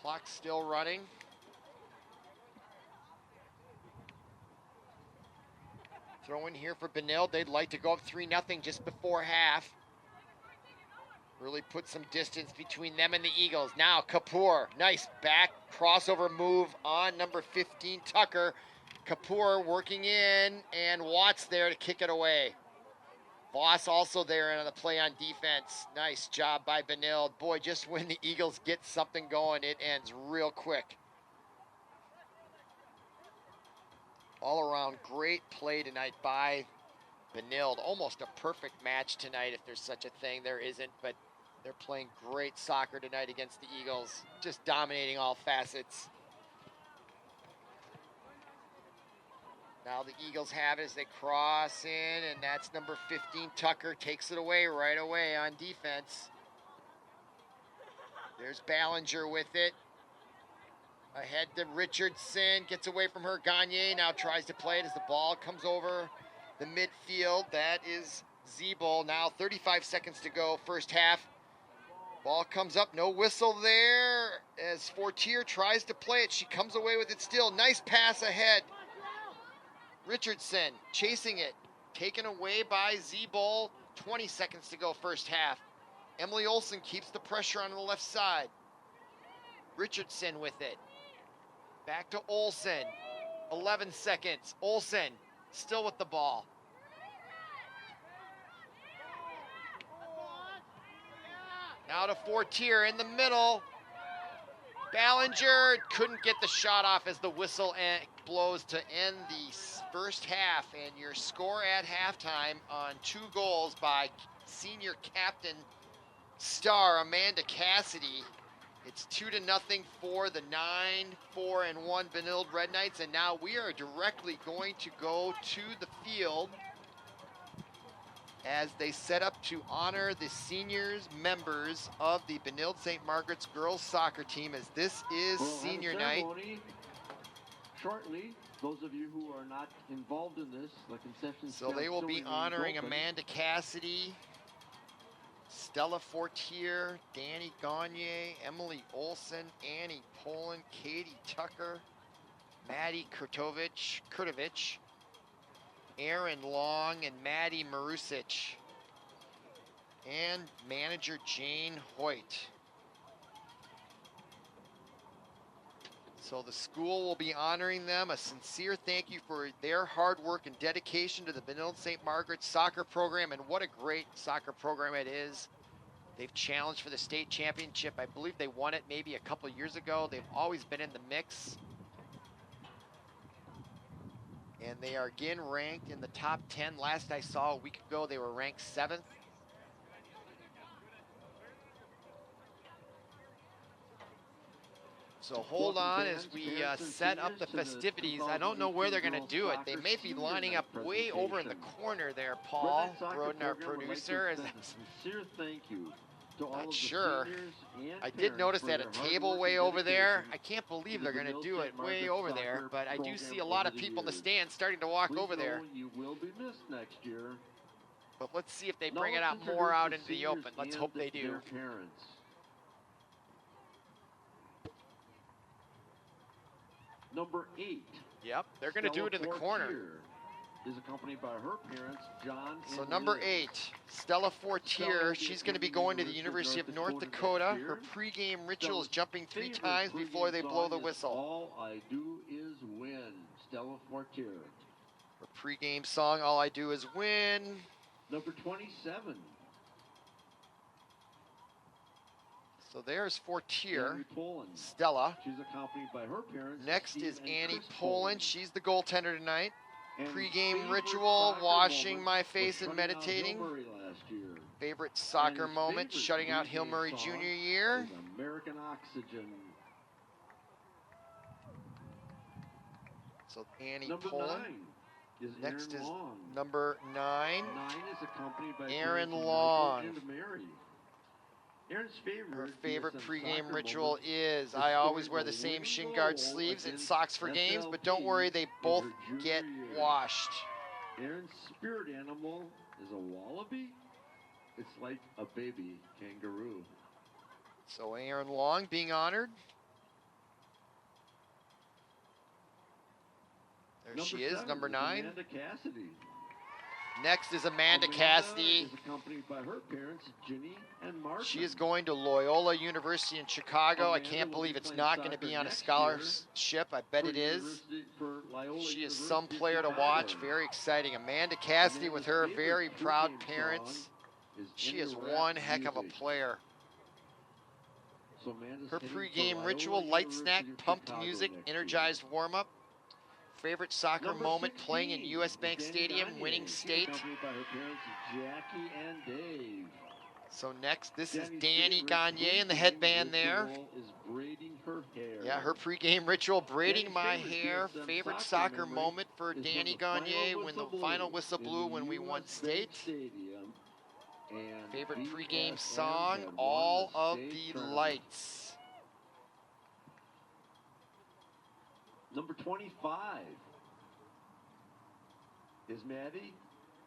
Clock still running. Throw in here for Benilde. They'd like to go up 3-0 just before half. Really put some distance between them and the Eagles. Now Kapoor, nice back crossover move on number 15, Tucker. Kapoor working in, and Watts there to kick it away. Voss also there on the play on defense. Nice job by Benilde. Boy, just when the Eagles get something going, it ends real quick. All around great play tonight by Benilde. Almost a perfect match tonight, if there's such a thing. There isn't, but they're playing great soccer tonight against the Eagles. Just dominating all facets. Now the Eagles have it as they cross in, and that's number 15, Tucker, takes it away right away on defense. There's Ballinger with it. Ahead to Richardson, gets away from her. Gagne now tries to play it as the ball comes over the midfield. That is Zeeble. Now 35 seconds to go, first half. Ball comes up, no whistle there as Fortier tries to play it. She comes away with it still. Nice pass ahead. Richardson chasing it, taken away by Zeeble. 20 seconds to go, first half. Emily Olsen keeps the pressure on the left side. Richardson with it. Back to Olsen. 11 seconds. Olsen still with the ball. Now to Fortier in the middle. Ballinger couldn't get the shot off as the whistle blows to end the first half. And your score at halftime on 2 goals by senior captain star Amanda Cassidy. It's 2-0 for the 9-4-1 Benilde Red Knights, and now we are directly going to go to the field as they set up to honor the seniors members of the Benilde St. Margaret's girls soccer team, as this is senior night. Shortly, those of you who are not involved in this, the concession so they will be honoring Amanda Cassidy, Stella Fortier, Danny Gagne, Emily Olsen, Annie Poland, Katie Tucker, Maddie Kurtovich, Aaron Long, and Maddie Marusic, and manager Jane Hoyt. So the school will be honoring them. A sincere thank you for their hard work and dedication to the Benilde St. Margaret's soccer program, and what a great soccer program it is. They've challenged for the state championship. I believe they won it maybe a couple years ago. They've always been in the mix. And they are again ranked in the top 10. Last I saw a week ago, they were ranked 7th. So hold on as we set up the festivities. I don't know where they're going to do it. They may be lining up way over in the corner there, Paul Broden, our producer. Sincere thank you to all of the Sure. seniors and I did notice they had a parents for their table hard way work over and there. dedication I can't believe to they're the going to do it Benilde-St. way Margaret over there, soccer but I do program see a lot over of the people in the years. stands starting to walk Please over there. know you will be missed next year. But let's see if they Now bring it let's out more introduce out the into the seniors open. Let's and hope they do. their parents. Number 8. Yep, they're going to do it in the corner. Is accompanied by her parents, John So and number Liz. 8, Stella Fortier, she's going to be going to the University of North Dakota. Her pregame ritual is jumping 3 times before they blow the whistle. All I do is win. Stella Fortier. Her pregame song, All I Do Is Win. Number 27. So there's Fortier, Annie Poland. Stella. She's accompanied by her parents. Next Steve is and Annie Chris Poland. She's the goaltender tonight. And Pre-game favorite ritual, soccer washing moment my was face and shutting out meditating. Hill Murray last year. Favorite soccer And his moment, favorite shutting out Hill pregame Murray song Jr. year. is American Oxygen. So Annie Number Poland. 9 is Next Aaron is Long. number 9. 9 is accompanied by Aaron parents Long. Michael and Mary. Aaron's Her favorite favorite BSM pregame soccer ritual moment is, I always wear the same winning shin goal guard sleeves and against socks for games, but don't SLP worry, they in both her junior get year. washed. Aaron's spirit animal is a wallaby. It's like a baby kangaroo. So Aaron Long being honored. There she is, 7 number 9. Amanda Cassidy. Next is Amanda Cassidy. Is accompanied by her parents, Ginny and Martin. She is going to Loyola University in Chicago. I can't believe it's not going to be on a scholarship. I bet it is. She is some player to watch. Very exciting. Amanda Cassidy with her very proud parents. She is one heck of a player. Her pregame ritual, light snack, pumped music, energized warm-up. Favorite soccer moment, playing in US Bank Stadium, winning state. By her parents, Jackie and Dave. So next, this is Danny Gagne in the headband there. Is braiding her hair. Yeah, her pregame ritual, braiding my hair. Favorite soccer moment for Danny Gagne when the final whistle blew when we won state. Favorite pregame song, All of the Lights. Number 25 is Maddie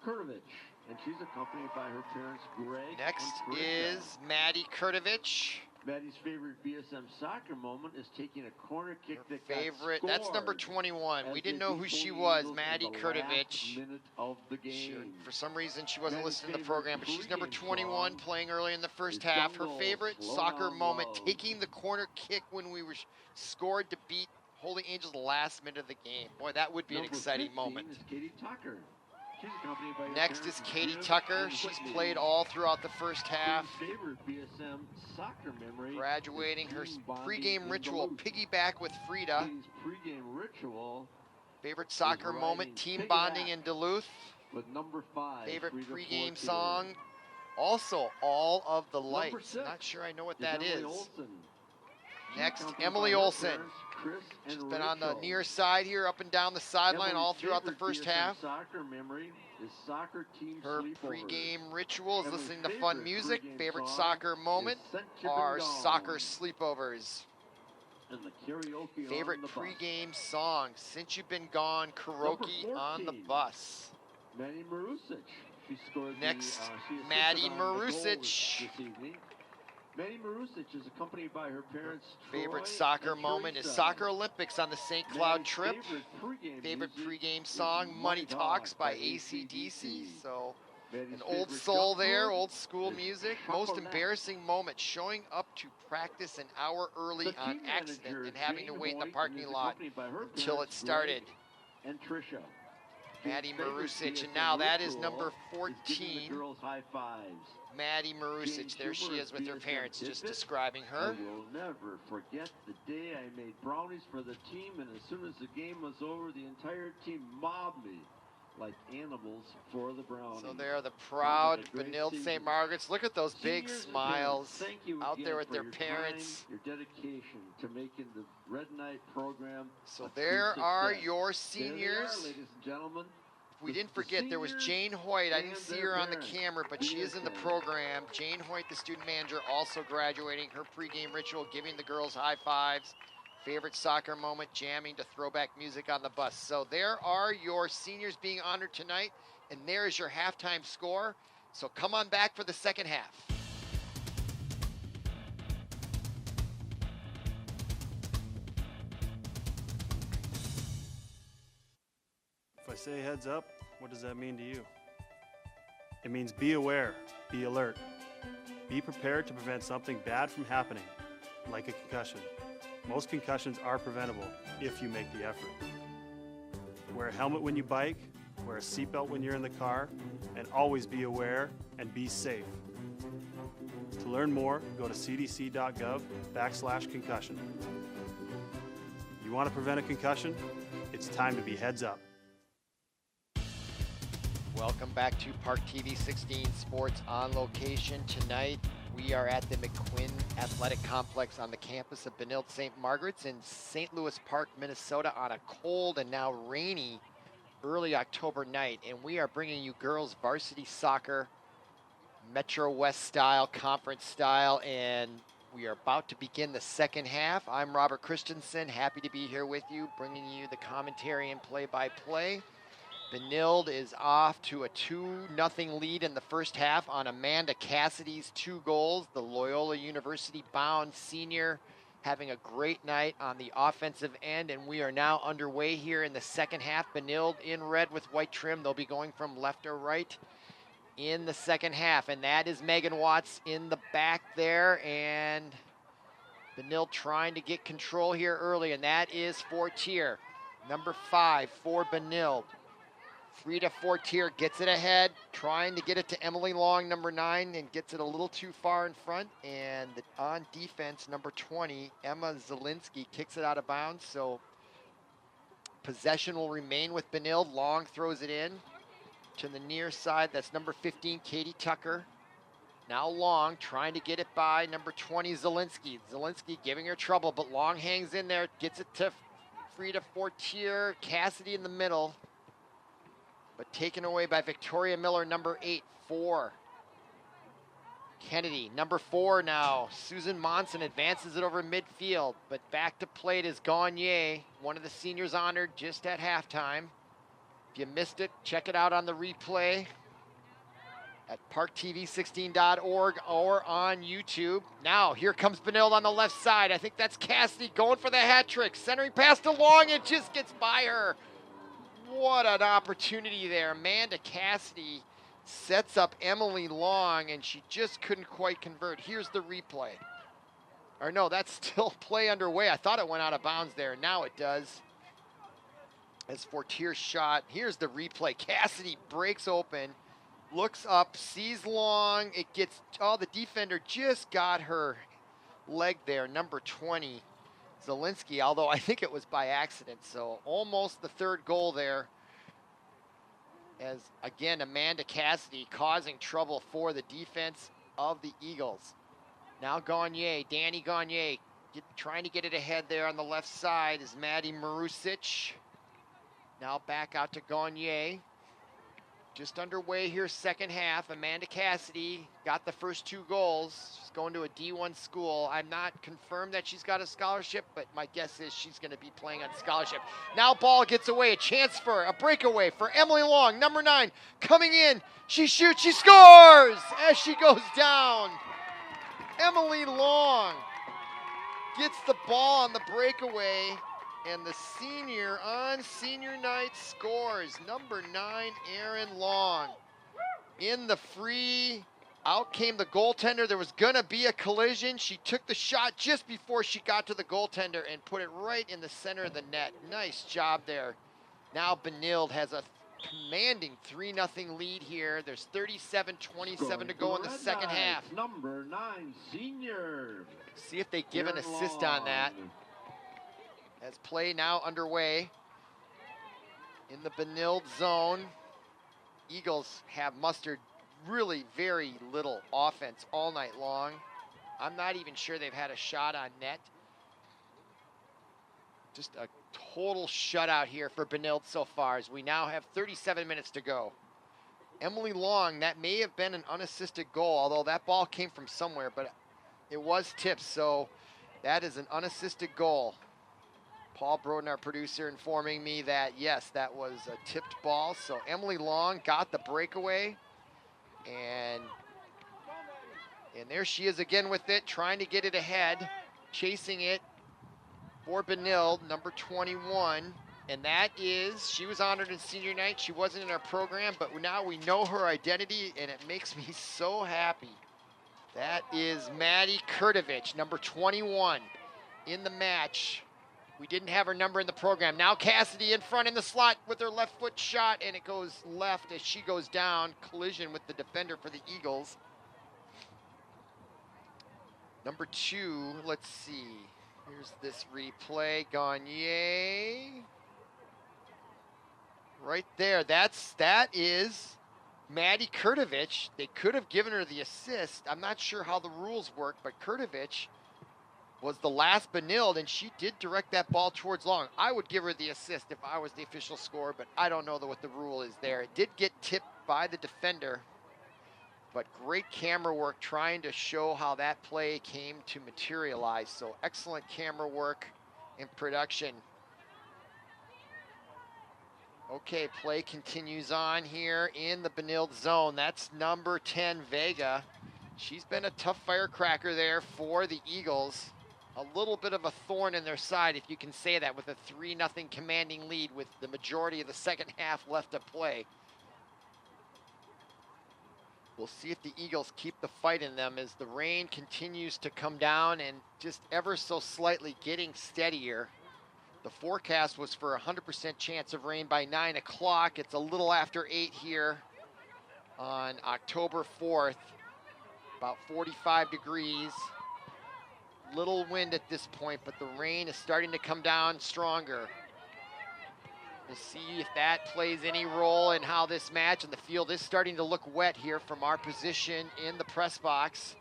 Kurtovich, and she's accompanied by her parents, Greg. Next and Brenda. is Maddie Kurtovich. Maddie's favorite BSM soccer moment is taking a corner kick Her that favorite, got that's number scored 21. We as didn't they know beat who she the was, Eagles Maddie in the Kurtovich. last minute of the game. For some reason, she wasn't Maddie's listening to the favorite program, but she's number pregame 21, song playing early in the first is half. Her Jungle, favorite Slow soccer Down moment, Love. taking the corner kick when we were scored to beat Holy Angels the last minute of the game. Boy, that would be an Number exciting 15 moment. is Katie Tucker. She's accompanied by her Next parents, is Katie Jim Tucker. and She's Whitney. played all throughout the first half. Katie's favorite BSM soccer memory Graduating is her team bonding pregame in ritual, Duluth. piggyback with Frida. Katie's pregame ritual Favorite soccer riding moment, team piggyback bonding in Duluth. with number 5. Favorite Frida pregame Fortier. song, also All of the Number Lights. 6 Not sure I know what is that Emily is. Olsen. She's Next, accompanied Emily by her Olsen. parents, Chris and She's been on the Rachel. near side here, up and down the sideline all Emily's throughout the favorite first BSM half. Soccer memory is soccer team Her sleepovers. pregame ritual is Emily's listening to fun favorite music. pregame Favorite song soccer moment is Sent Chip are and Gone. soccer sleepovers. And the karaoke Favorite on the bus. pregame song, Since You've Been Gone, karaoke on the 14. bus. Maddie Marusic. She scored Next, she assisted Maddie on the goal Marusic. this evening. Maddie Marusic is accompanied by her parents. Favorite Troy soccer and moment is Teresa. Soccer Olympics on the St. Cloud Maddie's trip. Favorite Pregame music song, is Money Talks by AC/DC. So Maddie's an old favorite soul junk there, food old school is music. Most chocolate. embarrassing moment, showing up to practice an hour early The on team accident manager, and having to Jane wait in the Hoyt, parking is lot accompanied by her until it parents, started. Greg and Trisha. Maddie Jane's favorite Marusic, and BSM now that is ritual number is giving the 14, girls high fives. Maddie Jane Marusic. There she Schumer is with her BSM parents, just tidbit. describing I her. will never forget the day I made brownies for the team, and as soon as the game was over, the entire team mobbed me like animals for the Brownies. So they are the proud Have a great Benilde-St. season. Margaret's. Look at those big Seniors and parents, smiles thank you out again there with for their your parents. time, your dedication to making the Red Knight program So a there true are success. your There seniors. they are, ladies and gentlemen. We didn't The forget, there was seniors Jane Hoyt. I didn't and see their her on the parents. camera, but she is in the program. Jane Hoyt, the student manager, also graduating. Her pregame ritual, giving the girls high fives. Favorite soccer moment, jamming to throwback music on the bus. So there are your seniors being honored tonight, and there is your halftime score. So come on back for the second half. If I say heads up, what does that mean to you? It means be aware, be alert. Be prepared to prevent something bad from happening, like a concussion. Most concussions are preventable if you make the effort. Wear a helmet when you bike, wear a seatbelt when you're in the car, and always be aware and be safe. To learn more, go to CDC.GOV/concussion. You want to prevent a concussion? It's time to be heads up. Welcome back to ParkTV 16 Sports on location. Tonight, we are at the McQuinn Athletic Complex on the campus of Benilde-St. Margaret's in St. Louis Park, Minnesota on a cold and now rainy early October night. And we are bringing you girls varsity soccer, Metro West style, conference style, and we are about to begin the second half. I'm Robert Christensen, happy to be here with you, bringing you the commentary and play-by-play. Benilde is off to a 2-0 lead in the first half on Amanda Cassidy's 2 goals. The Loyola University bound senior having a great night on the offensive end, and we are now underway here in the second half. Benilde in red with white trim. They'll be going from left or right in the second half, and that is Megan Watts in the back there, and Benilde trying to get control here early, and that is Fortier, number 5 for Benilde. Frida Fortier gets it ahead, trying to get it to Emily Long, number 9, and gets it a little too far in front. And on defense, number 20, Emma Zielinski kicks it out of bounds. So possession will remain with Benilde. Long throws it in to the near side. That's number 15, Katie Tucker. Now Long trying to get it by number 20, Zielinski. Zielinski giving her trouble, but Long hangs in there, gets it to Frida Fortier. Cassidy in the middle, but taken away by Victoria Miller, number 8 for Kennedy. Number 4 now, Susan Monson advances it over midfield, but back to plate is Gagne, one of the seniors honored just at halftime. If you missed it, check it out on the replay at ParkTV16.org or on YouTube. Now, here comes Benilde on the left side. I think that's Cassidy going for the hat trick. Centering pass to Long, it just gets by her. What an opportunity there. Amanda Cassidy sets up Emily Long, and she just couldn't quite convert. Here's the replay. Or no, that's still play underway. I thought it went out of bounds there. Now it does. As Fortier's shot. Here's the replay. Cassidy breaks open, looks up, sees Long. It gets, oh, the defender just got her leg there, number 20. Zielinski, although I think it was by accident, so almost the third goal there. As, again, Amanda Cassidy causing trouble for the defense of the Eagles. Now Gagne, Danny Gagne, trying to get it ahead there on the left side is Maddie Marusic. Now back out to Gagne. Just underway here, second half. Amanda Cassidy got the first 2 goals. She's going to a D1 school. I'm not confirmed that she's got a scholarship, but my guess is she's going to be playing on scholarship. Now ball gets away, a chance for a breakaway for Emily Long, number 9, coming in. She shoots, she scores as she goes down. Emily Long gets the ball on the breakaway, and the senior on senior night scores. Number 9, Erin Long. In the free, out came the goaltender. There was gonna be a collision. She took the shot just before she got to the goaltender and put it right in the center of the net. Nice job there. Now Benilde has a commanding 3-0 lead here. There's 37-27 to go in the second half. Number 9, senior. See if they give an Erin assist Long. on that. As play now underway in the Benilde zone. Eagles have mustered really very little offense all night long. I'm not even sure they've had a shot on net. Just a total shutout here for Benilde so far, as we now have 37 minutes to go. Emily Long, that may have been an unassisted goal, although that ball came from somewhere, but it was tipped, so that is an unassisted goal. Paul Broden, our producer, informing me that, yes, that was a tipped ball. So Emily Long got the breakaway, and there she is again with it, trying to get it ahead, chasing it for Benilde, number 21. And that is, she was honored in senior night. She wasn't in our program, but now we know her identity, and it makes me so happy. That is Maddie Kurtovich, number 21 in the match. We didn't have her number in the program. Now Cassidy in front in the slot with her left foot shot, and it goes left as she goes down. Collision with the defender for the Eagles. Number 2, let's see. Here's this replay. Gagne. Right there. That is Maddie Kurtovich. They could have given her the assist. I'm not sure how the rules work, but Kurtovich was the last Benilde, and she did direct that ball towards Long. I would give her the assist if I was the official scorer, but I don't know what the rule is there. It did get tipped by the defender, but great camera work trying to show how that play came to materialize. So excellent camera work and production. Okay, play continues on here in the Benilde zone. That's number 10, Vega. She's been a tough firecracker there for the Eagles. A little bit of a thorn in their side, if you can say that, with a 3-0 commanding lead with the majority of the second half left to play. We'll see if the Eagles keep the fight in them as the rain continues to come down and just ever so slightly getting steadier. The forecast was for a 100% chance of rain by 9 o'clock. It's a little after 8 here on October 4th. About 45 degrees. Little wind at this point, but the rain is starting to come down stronger. We'll see if that plays any role in how this match, and the field is starting to look wet here from our position in the press box.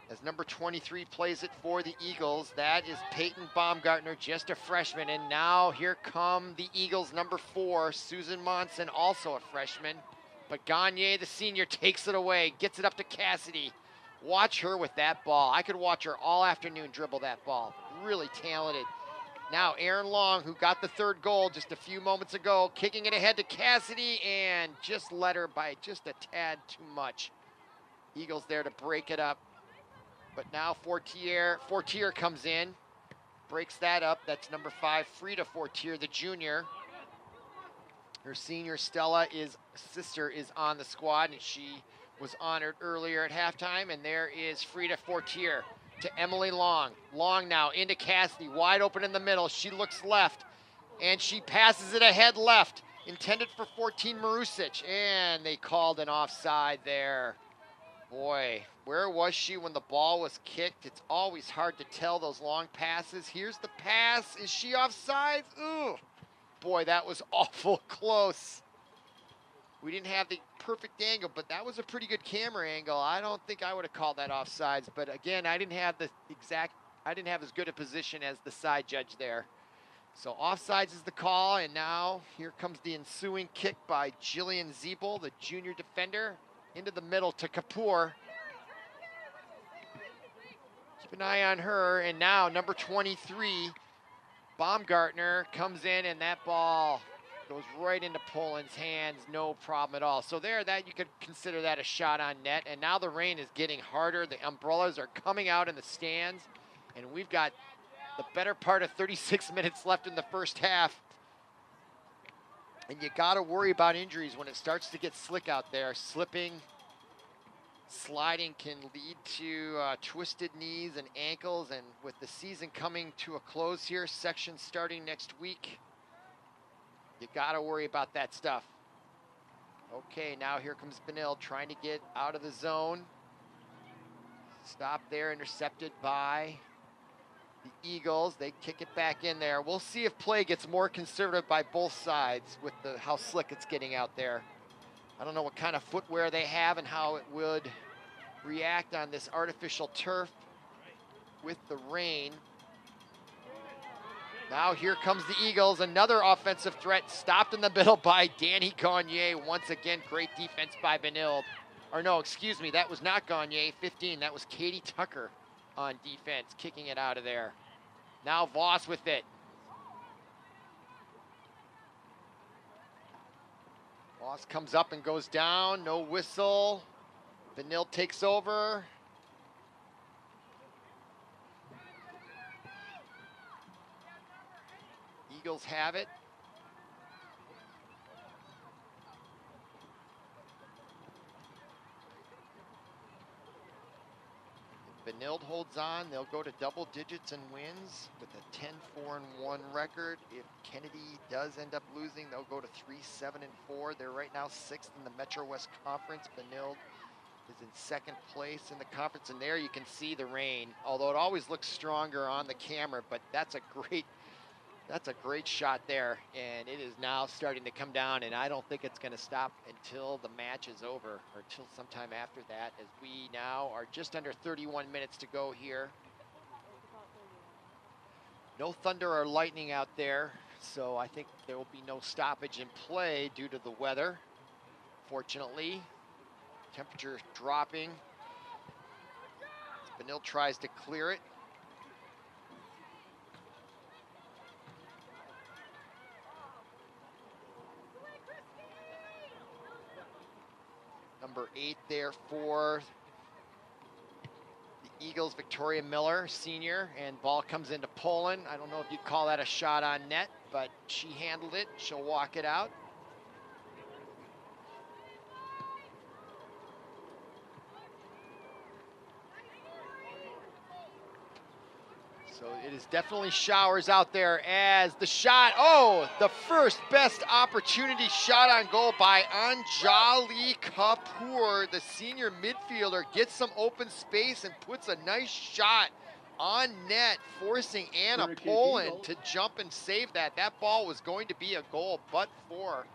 As number 23 plays it for the Eagles, that is Peyton Baumgartner, just a freshman. And now here come the Eagles, number 4, Susan Monson, also a freshman. But Gagne, the senior, takes it away, gets it up to Cassidy. Watch her with that ball. I could watch her all afternoon dribble that ball. Really talented. Now Aaron Long, who got the 3rd goal just a few moments ago, kicking it ahead to Cassidy and just led her by just a tad too much. Eagles there to break it up. But now Fortier comes in, breaks that up. That's number 5, Frida Fortier, the junior. Her senior, Stella's sister, is on the squad, and she was honored earlier at halftime. And there is Frida Fortier to Emily Long. Long now into Cassidy, wide open in the middle. She looks left, and she passes it ahead left, intended for 14 Marusic, and they called an offside there. Boy, where was she when the ball was kicked? It's always hard to tell those long passes. Here's the pass. Is she offside? Ooh, boy, that was awful close. We didn't have the perfect angle, but that was a pretty good camera angle. I don't think I would have called that offsides, but again, I didn't have as good a position as the side judge there. So offsides is the call, and now here comes the ensuing kick by Jillian Ziebel, the junior defender, into the middle to Kapoor. Keep an eye on her, and now number 23, Baumgartner, comes in, and that ball goes right into Poland's hands, no problem at all. So there, that you could consider that a shot on net, and now the rain is getting harder. The umbrellas are coming out in the stands, and we've got the better part of 36 minutes left in the first half. And you got to worry about injuries when it starts to get slick out there. Slipping, sliding can lead to twisted knees and ankles. And with the season coming to a close here, section starting next week, you got to worry about that stuff. Okay, now here comes Benilde trying to get out of the zone. Stop there, intercepted by the Eagles. They kick it back in there. We'll see if play gets more conservative by both sides with how slick it's getting out there. I don't know what kind of footwear they have and how it would react on this artificial turf with the rain. Now here comes the Eagles, another offensive threat stopped in the middle by Danny Gagne. Once again, great defense by Benilde. Or no, excuse me, that was not Gagne, 15. That was Katie Tucker on defense, kicking it out of there. Now Voss with it. Voss comes up and goes down, no whistle. Benilde takes over. Eagles have it. If Benilde holds on, they'll go to double digits and wins with a 10-4-1 record. If Kennedy does end up losing, they'll go to 3-7-4. They're right now 6th in the Metro West Conference. Benilde is in 2nd place in the conference, and there you can see the rain, although it always looks stronger on the camera, but that's a great shot there, and it is now starting to come down, and I don't think it's going to stop until the match is over, or until sometime after that, as we now are just under 31 minutes to go here. No thunder or lightning out there, so I think there will be no stoppage in play due to the weather, fortunately. Temperature dropping. Benilde tries to clear it. Number 8 there for the Eagles, Victoria Miller, senior, and ball comes into Poland. I don't know if you'd call that a shot on net, but she handled it. She'll walk it out. So it is definitely showers out there as the shot, the first best opportunity shot on goal by Anjali Kapoor. The senior midfielder gets some open space and puts a nice shot on net, forcing Anna Poland to jump and save that. That ball was going to be a goal, but for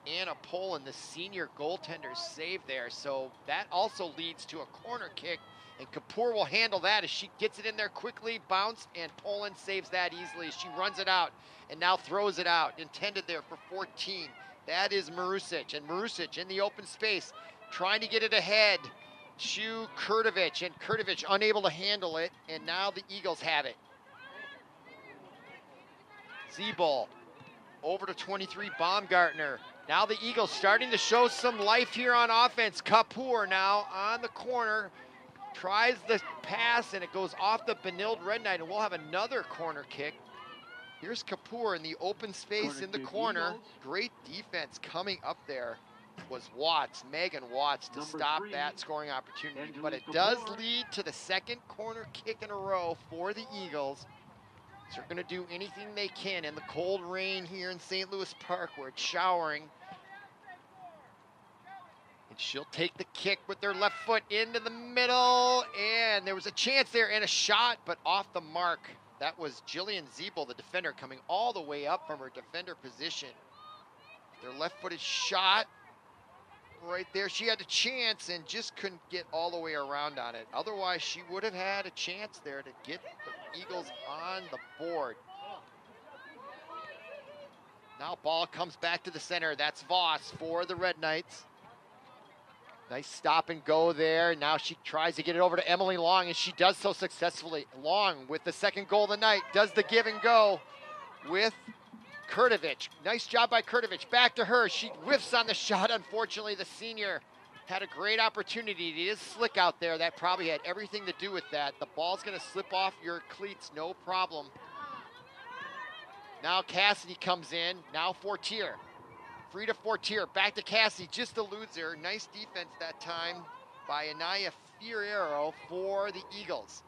Anna Poland, the senior goaltender's save there. So that also leads to a corner kick. And Kapoor will handle that as she gets it in there quickly, bounce, and Poland saves that easily. She runs it out and now throws it out, intended there for 14. That is Marusic, and Marusic in the open space, trying to get it ahead to Kurtovic, and Kurtovic unable to handle it, and now the Eagles have it. Zeeble over to 23, Baumgartner. Now the Eagles starting to show some life here on offense. Kapoor now on the corner. Tries the pass, and it goes off the Benilde Red Knight, and we'll have another corner kick. Here's Kapoor in the open space in the corner. Great defense coming up there was Watts, Megan Watts, to stop that scoring opportunity. But it does lead to the second corner kick in a row for the Eagles. So they're going to do anything they can in the cold rain here in St. Louis Park, where it's showering. And she'll take the kick with her left foot into the middle, and there was a chance there and a shot, but off the mark. That was Jillian Zeeble, the defender, coming all the way up from her defender position. Their left-footed shot right there. She had a chance and just couldn't get all the way around on it. Otherwise, she would have had a chance there to get the Eagles on the board. Now ball comes back to the center. That's Voss for the Red Knights. Nice stop and go there. Now she tries to get it over to Emily Long, and she does so successfully. Long with the second goal of the night does the give and go with Kurtovic. Nice job by Kurtovic. Back to her. She whiffs on the shot. Unfortunately, the senior had a great opportunity. It is slick out there. That probably had everything to do with that. The ball's going to slip off your cleats, no problem. Now Cassidy comes in. Now Fortier. Free to Fortier, back to Cassidy, just eludes her. Nice defense that time by Anaya Fierro for the Eagles.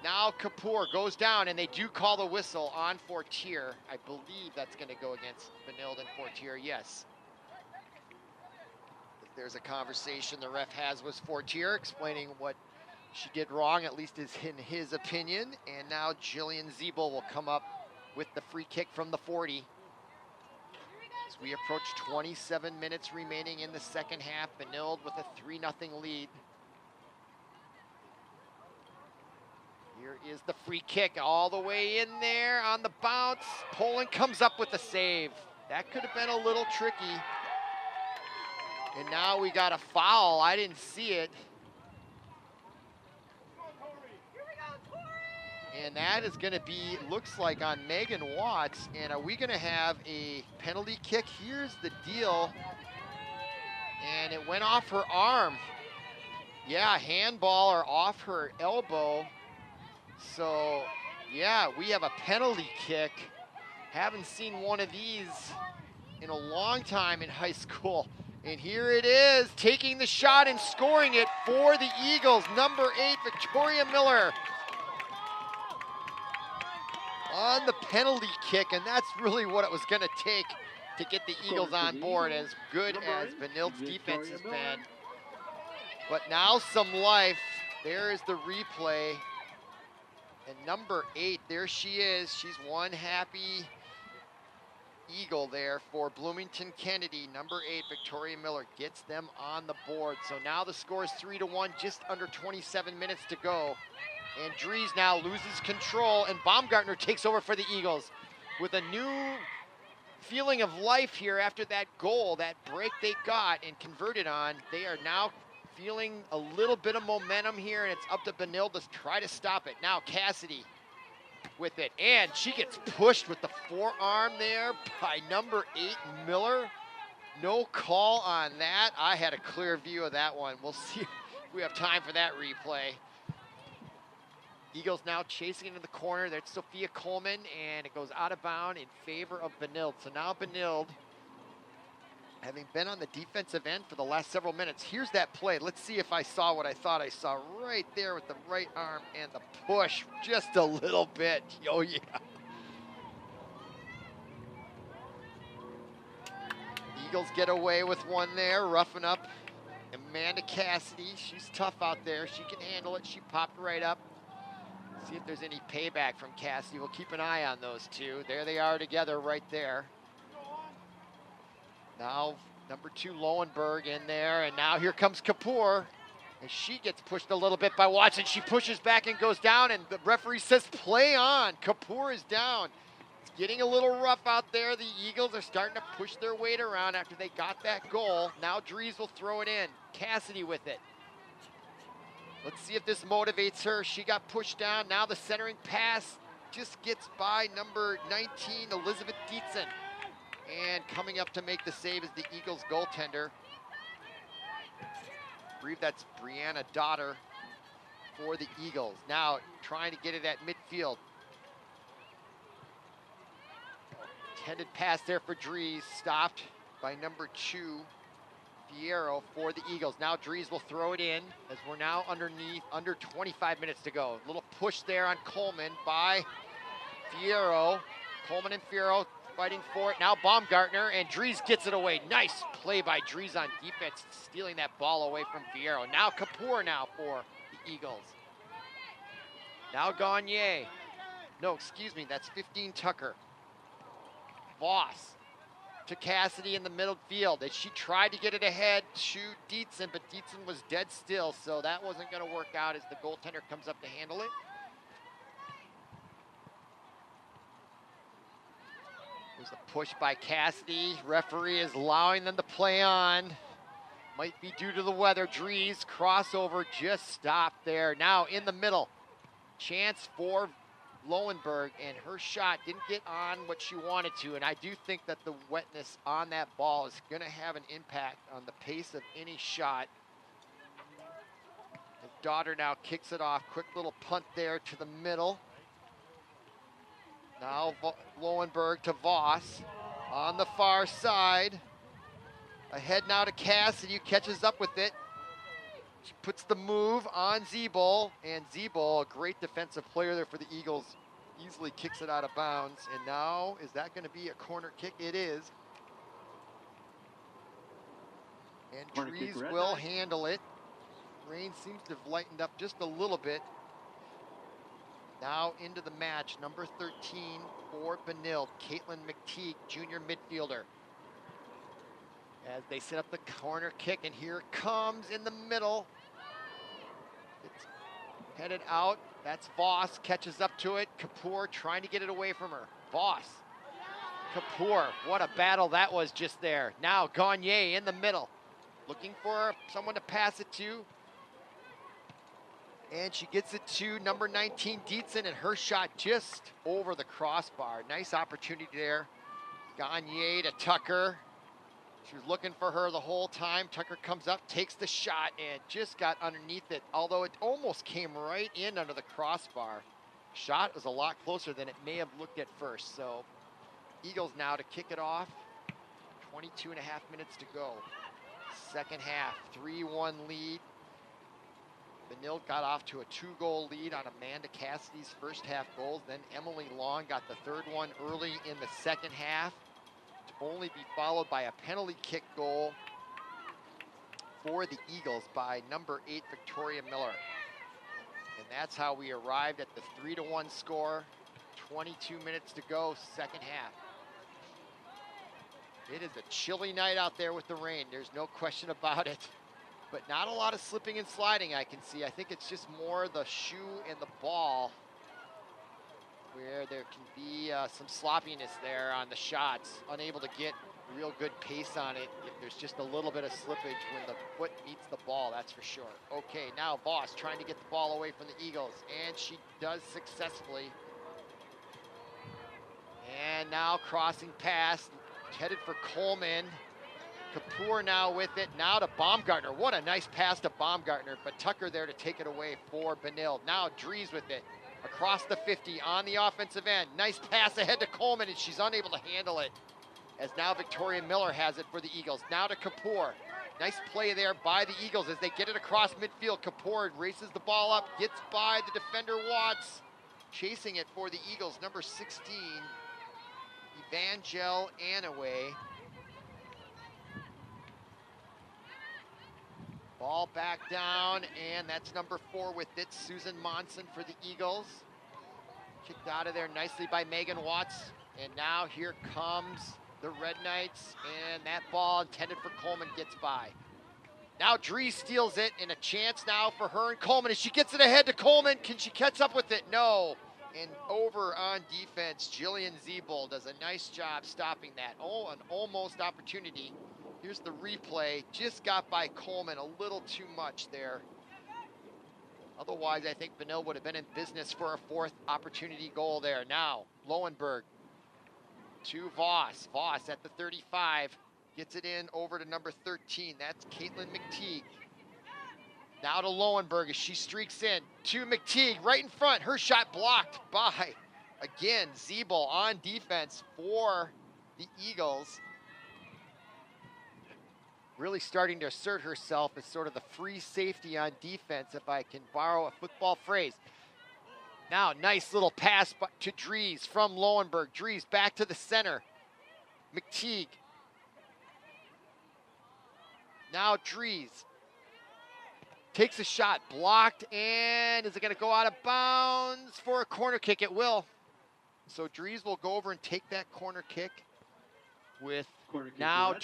Now Kapoor goes down, and they do call the whistle on Fortier. I believe that's going to go against Benilde and Fortier, yes. If there's a conversation the ref has with Fortier explaining what she did wrong, at least is in his opinion. And now Jillian Zeeble will come up with the free kick from the 40. As as we approach 27 minutes remaining in the second half. Benilde with a 3-0 lead. Here is the free kick all the way in there on the bounce. Poland comes up with a save. That could have been a little tricky. And now we got a foul. I didn't see it. And that is going to be, looks like, on Megan Watts. And are we going to have a penalty kick? Here's the deal. And it went off her arm. Yeah, handball or off her elbow. So, yeah, we have a penalty kick. Haven't seen one of these in a long time in high school. And here it is, taking the shot and scoring it for the Eagles. Number 8, Victoria Miller, on the penalty kick, and that's really what it was going to take to get the Eagles on board, as good as Benilde's defense has been. But now some life. There is the replay. And number 8, there she is. She's one happy Eagle there for Bloomington Kennedy. Number 8, Victoria Miller, gets them on the board. So now the score is 3-1, just under 27 minutes to go. And Dries now loses control, and Baumgartner takes over for the Eagles with a new feeling of life here after that goal, that break they got and converted on. They are now feeling a little bit of momentum here, and it's up to Benilde to try to stop it. Now Cassidy with it, and she gets pushed with the forearm there by number 8, Miller. No call on that. I had a clear view of that one. We'll see if we have time for that replay. Eagles now chasing into the corner. There's Sophia Coleman, and it goes out of bounds in favor of Benilde. So now Benilde, having been on the defensive end for the last several minutes, here's that play. Let's see if I saw what I thought I saw right there with the right arm and the push just a little bit. Oh, yeah. Eagles get away with one there, roughing up Amanda Cassidy. She's tough out there. She can handle it. She popped right up. See if there's any payback from Cassidy. We'll keep an eye on those two. There they are together right there. Now number 2, Lowenberg in there, and now here comes Kapoor. And she gets pushed a little bit by Watson. She pushes back and goes down, and the referee says play on. Kapoor is down. It's getting a little rough out there. The Eagles are starting to push their weight around after they got that goal. Now Dries will throw it in. Cassidy with it. Let's see if this motivates her. She got pushed down. Now the centering pass just gets by number 19, Elizabeth Dietzen. And coming up to make the save is the Eagles goaltender. I believe that's Brianna Dotter for the Eagles. Now trying to get it at midfield. Intended pass there for Dries, stopped by number 2, Fierro for the Eagles. Now Dries will throw it in as we're now underneath, under 25 minutes to go. A little push there on Coleman by Fierro. Coleman and Fierro fighting for it. Now Baumgartner, and Dries gets it away. Nice play by Dries on defense, stealing that ball away from Fierro. Now Kapoor now for the Eagles. Now Gagne. No, excuse me, that's 15 Tucker. Voss to Cassidy in the middle field as she tried to get it ahead to Dietzen, but Dietzen was dead still, so that wasn't going to work out as the goaltender comes up to handle it. There's a push by Cassidy. Referee is allowing them to play on. Might be due to the weather. Dries crossover just stopped there. Now in the middle, chance for Lowenberg, and her shot didn't get on what she wanted to, and I do think that the wetness on that ball is going to have an impact on the pace of any shot. His daughter now kicks it off. Quick little punt there to the middle. Now Lowenberg to Voss on the far side. Ahead now to Cassidy, who catches up with it. She puts the move on Zeeble, and Zeeble, a great defensive player there for the Eagles, easily kicks it out of bounds. And now, is that going to be a corner kick? It is. And Dries will handle it. Rain seems to have lightened up just a little bit. Now into the match, number 13 for Benilde, Caitlin McTeague, junior midfielder. as they set up the corner kick, and here it comes in the middle. It's headed out. That's Voss, catches up to it. Kapoor trying to get it away from her. Voss, Kapoor, what a battle that was just there. Now Gagne in the middle, looking for someone to pass it to. And she gets it to number 19, Dietzen, and her shot just over the crossbar. Nice opportunity there. Gagne to Tucker. She was looking for her the whole time. Tucker comes up, takes the shot, and just got underneath it, although it almost came right in under the crossbar. Shot was a lot closer than it may have looked at first. So Eagles now to kick it off. 22 and a half minutes to go. Second half, 3-1 lead. Benilde got off to a 2-goal lead on Amanda Cassidy's first half goals. Then Emily Long got the third one early in the second half, to only be followed by a penalty kick goal for the Eagles by number 8, Victoria Miller. And that's how we arrived at the 3-1 score. 22 minutes to go, second half. It is a chilly night out there with the rain. There's no question about it. But not a lot of slipping and sliding I can see. I think it's just more the shoe and the ball where there can be some sloppiness there on the shots. Unable to get real good pace on it if there's just a little bit of slippage when the foot meets the ball, that's for sure. Okay, now Voss trying to get the ball away from the Eagles, and she does successfully. And now crossing pass, headed for Coleman. Kapoor now with it, now to Baumgartner. What a nice pass to Baumgartner, but Tucker there to take it away for Benilde. Now Dries with it, across the 50 on the offensive end. Nice pass ahead to Coleman, and she's unable to handle it, as now Victoria Miller has it for the Eagles. Now to Kapoor. Nice play there by the Eagles as they get it across midfield. Kapoor races the ball up, gets by the defender Watts. Chasing it for the Eagles, number 16, Evangel Anaway. Ball back down, and that's number 4 with it, Susan Monson for the Eagles. Kicked out of there nicely by Megan Watts. And now here comes the Red Knights, and that ball intended for Coleman gets by. Now Dries steals it, and a chance now for her and Coleman. As she gets it ahead to Coleman, can she catch up with it? No. And over on defense, Jillian Zeeble does a nice job stopping that. Oh, an almost opportunity. Here's the replay. Just got by Coleman a little too much there. Otherwise, I think Benilde would have been in business for a 4th opportunity goal there. Now, Lowenberg to Voss. Voss at the 35. Gets it in over to number 13. That's Caitlin McTeague. Now to Lowenberg as she streaks in. To McTeague, right in front. Her shot blocked by, again, Zeeble on defense for the Eagles. Really starting to assert herself as sort of the free safety on defense, if I can borrow a football phrase. Now, nice little pass to Dries from Lowenberg. Dries back to the center. McTeague. Now Dries takes a shot, blocked, and is it going to go out of bounds for a corner kick? It will. So Dries will go over and take that corner kick with now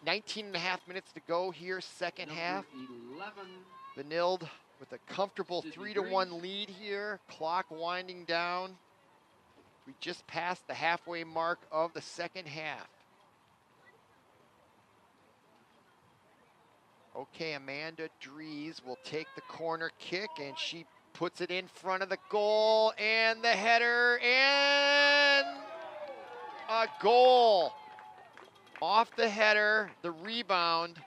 19 and a half minutes to go here, second half. 11. Benilde with a comfortable 3-1 lead here. Clock winding down. We just passed the halfway mark of the second half. Okay, Amanda Dries will take the corner kick, and she puts it in front of the goal, and the header, and a goal. Off the header, the rebound,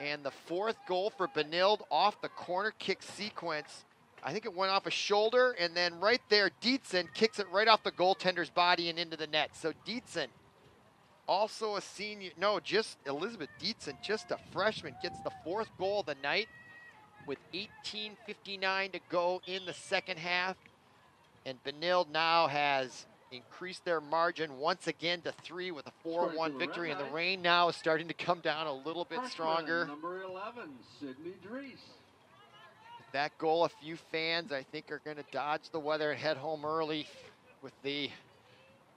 and the 4th goal for Benilde off the corner kick sequence. I think it went off a shoulder, and then right there, Dietzen kicks it right off the goaltender's body and into the net. So Dietzen, also a senior, no, just Elizabeth Dietzen, just a freshman, gets the 4th goal of the night with 18:59 to go in the second half. And Benilde now has increased their margin once again to 3 with a 4-1 victory, and the rain now is starting to come down a little bit stronger. Number 11, Sydney Dries. With that goal, a few fans I think are going to dodge the weather and head home early with the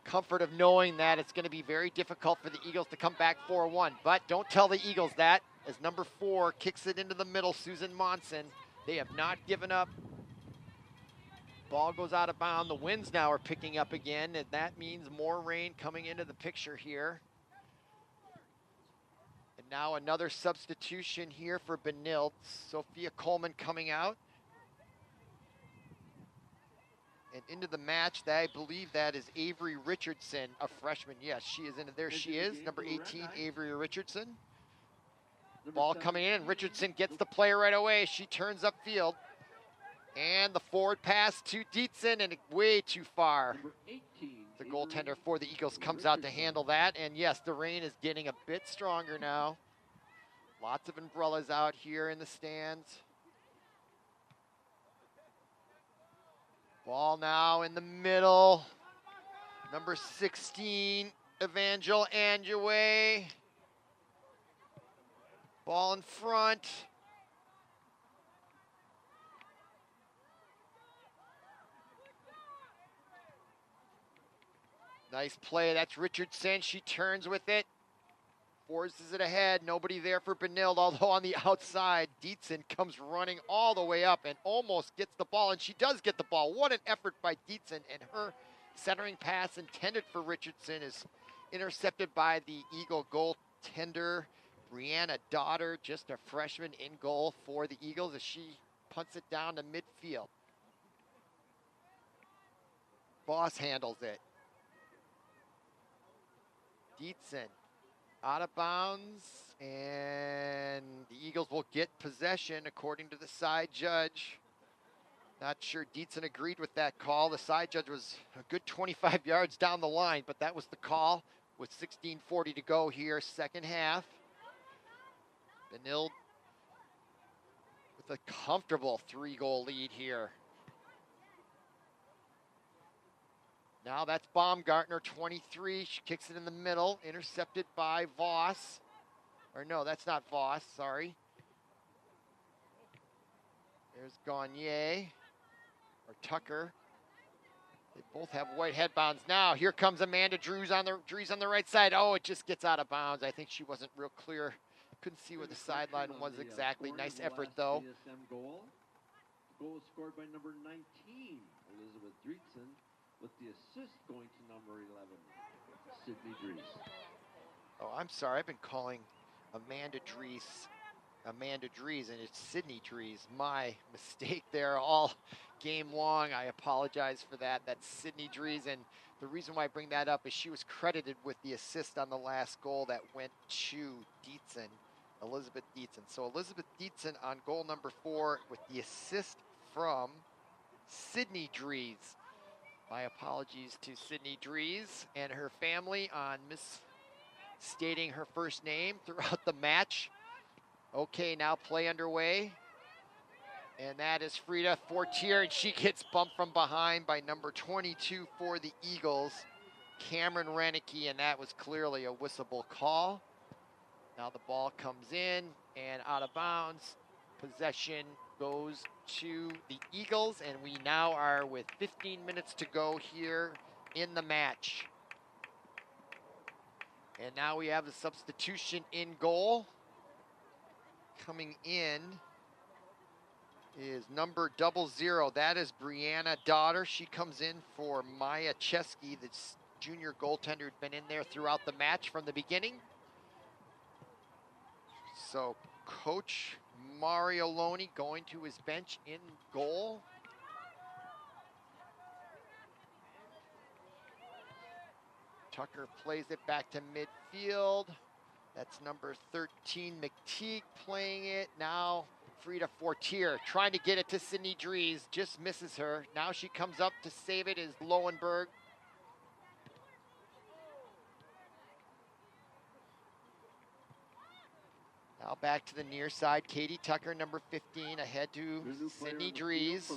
comfort of knowing that it's going to be very difficult for the Eagles to come back 4-1. But don't tell the Eagles that, as number 4 kicks it into the middle, Susan Monson. They have not given up. Ball goes out of bounds. The winds now are picking up again, and that means more rain coming into the picture here. And now another substitution here for Benilde. Sophia Coleman coming out. And into the match, I believe that is Avery Richardson, a freshman. Yes, she is in it. There she is, number 18, Avery Richardson. Ball coming in, and Richardson gets the play right away. She turns upfield. And the forward pass to Dietzen, and way too far. The goaltender for the Eagles comes out to handle that. And yes, the rain is getting a bit stronger now. Lots of umbrellas out here in the stands. Ball now in the middle. Number 16, Evangel Anjouet. Ball in front. Nice play, that's Richardson. She turns with it. Forces it ahead, nobody there for Benilde, although on the outside, Dietzen comes running all the way up and almost gets the ball, and she does get the ball. What an effort by Dietzen, and her centering pass intended for Richardson is intercepted by the Eagle goaltender, Brianna Daughter, just a freshman in goal for the Eagles as she punts it down to midfield. Voss handles it. Dietzen out of bounds, and the Eagles will get possession according to the side judge. Not sure Dietzen agreed with that call. The side judge was a good 25 yards down the line, but that was the call with 16:40 to go here, second half. Benilde with a comfortable 3-goal lead here. Now that's Baumgartner, 23. She kicks it in the middle, intercepted by Voss. Or no, that's not Voss, sorry. There's Gagne, or Tucker. They both have white headbands now. Here comes Amanda Drews on the right side. Oh, it just gets out of bounds. I think she wasn't real clear. Couldn't see where the sideline was exactly. Nice effort, though. Goal was scored by number 19, Elizabeth Dreetzen, with the assist going to number 11, Sydney Dries. Oh, I'm sorry. I've been calling Amanda Dries, and it's Sydney Dries. My mistake there all game long. I apologize for that. That's Sydney Dries, and the reason why I bring that up is she was credited with the assist on the last goal that went to Dietzen, Elizabeth Dietzen. So Elizabeth Dietzen on goal number 4 with the assist from Sydney Dries. My apologies to Sydney Dries and her family on misstating her first name throughout the match. Okay, now play underway. And that is Frida Fortier, and she gets bumped from behind by number 22 for the Eagles, Cameron Renicky, and that was clearly a whistleable call. Now the ball comes in and out of bounds. Possession goes to the Eagles, and we now are with 15 minutes to go here in the match. And now we have a substitution in goal. Coming in is number 00. That is Brianna Daughter. She comes in for Maya Chesky, the junior goaltender who'd been in there throughout the match from the beginning. So Coach Mario Loney going to his bench in goal. Tucker plays it back to midfield. That's number 13, McTeague playing it. Now Frida Fortier trying to get it to Sydney Dries, just misses her. Now she comes up to save it is Lowenberg. Now back to the near side, Katie Tucker, number 15, ahead to Sydney Dries.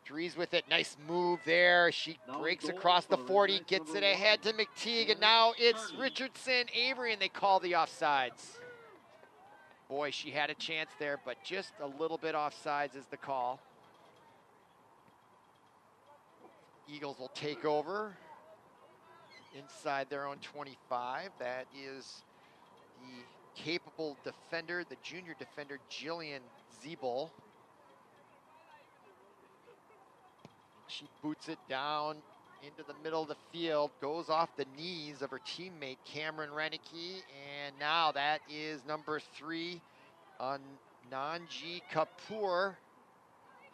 Dries with it, nice move there. She breaks across the 40, gets it ahead to McTeague, and now it's Richardson, Avery, and they call the offsides. Boy, she had a chance there, but just a little bit offsides is the call. Eagles will take over. inside their own 25. That is the capable defender, the junior defender, Jillian Zeeble. She boots it down into the middle of the field, goes off the knees of her teammate Cameron Renicky, and now that is number 3, Nanji Kapoor.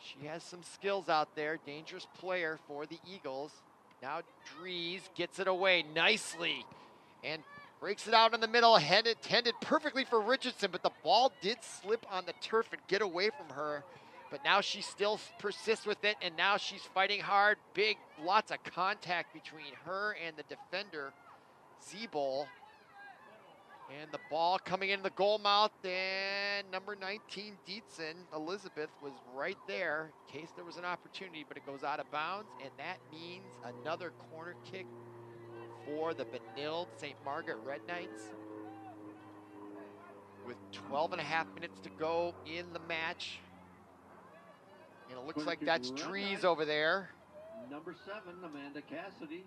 She has some skills out there, dangerous player for the Eagles. Now Dries gets it away nicely and breaks it out in the middle, intended perfectly for Richardson, but the ball did slip on the turf and get away from her. But now she still persists with it, and now she's fighting hard. Lots of contact between her and the defender, Zeeble. And the ball coming into the goal mouth, and number 19, Dietzen, Elizabeth, was right there in case there was an opportunity, but it goes out of bounds, and that means another corner kick for the Benilde-St. Margaret Red Knights. With 12 and a half minutes to go in the match. And it looks like that's Dries over there. Number 7, Amanda Cassidy.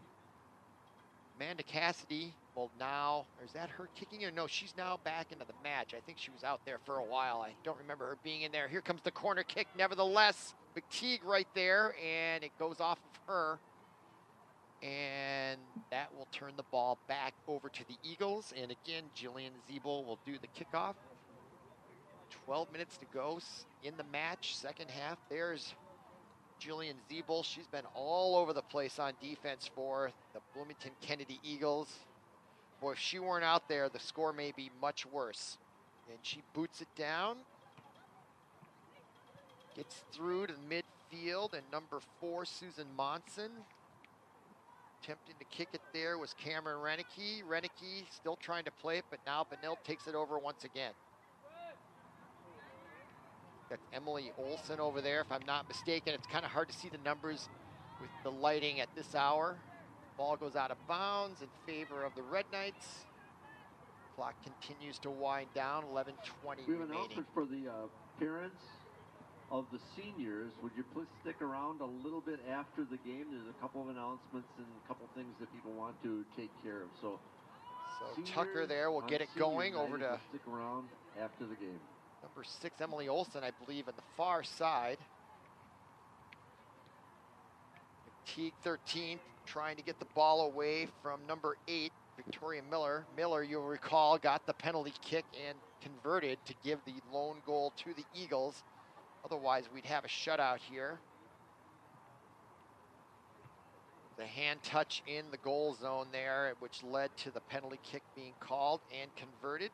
Amanda Cassidy, well now, is that her kicking or no? She's now back into the match. I think she was out there for a while. I don't remember her being in there. Here comes the corner kick, nevertheless. McTeague right there, and it goes off of her. And that will turn the ball back over to the Eagles. And again, Jillian Zeeble will do the kickoff. 12 minutes to go in the match, second half. There's Jillian Zeeble. She's been all over the place on defense for the Bloomington Kennedy Eagles. Boy, if she weren't out there, the score may be much worse. And she boots it down. Gets through to midfield, and number 4, Susan Monson. Attempting to kick it there was Cameron Renicky. Renicky still trying to play it, but now Benilde takes it over once again. Got Emily Olson over there, if I'm not mistaken. It's kind of hard to see the numbers with the lighting at this hour. Ball goes out of bounds in favor of the Red Knights. Clock continues to wind down, 11:20 We have an remaining. announcement for the parents of the seniors. Would you please stick around a little bit after the game? There's a couple of announcements and a couple things that people want to take care of. So Tucker there will get it going over to stick around after the game. number 6, Emily Olson, I believe, on the far side. McTeague 13th, trying to get the ball away from number 8, Victoria Miller. Miller, you'll recall, got the penalty kick and converted to give the lone goal to the Eagles. Otherwise, we'd have a shutout here. The hand touch in the goal zone there, which led to the penalty kick being called and converted.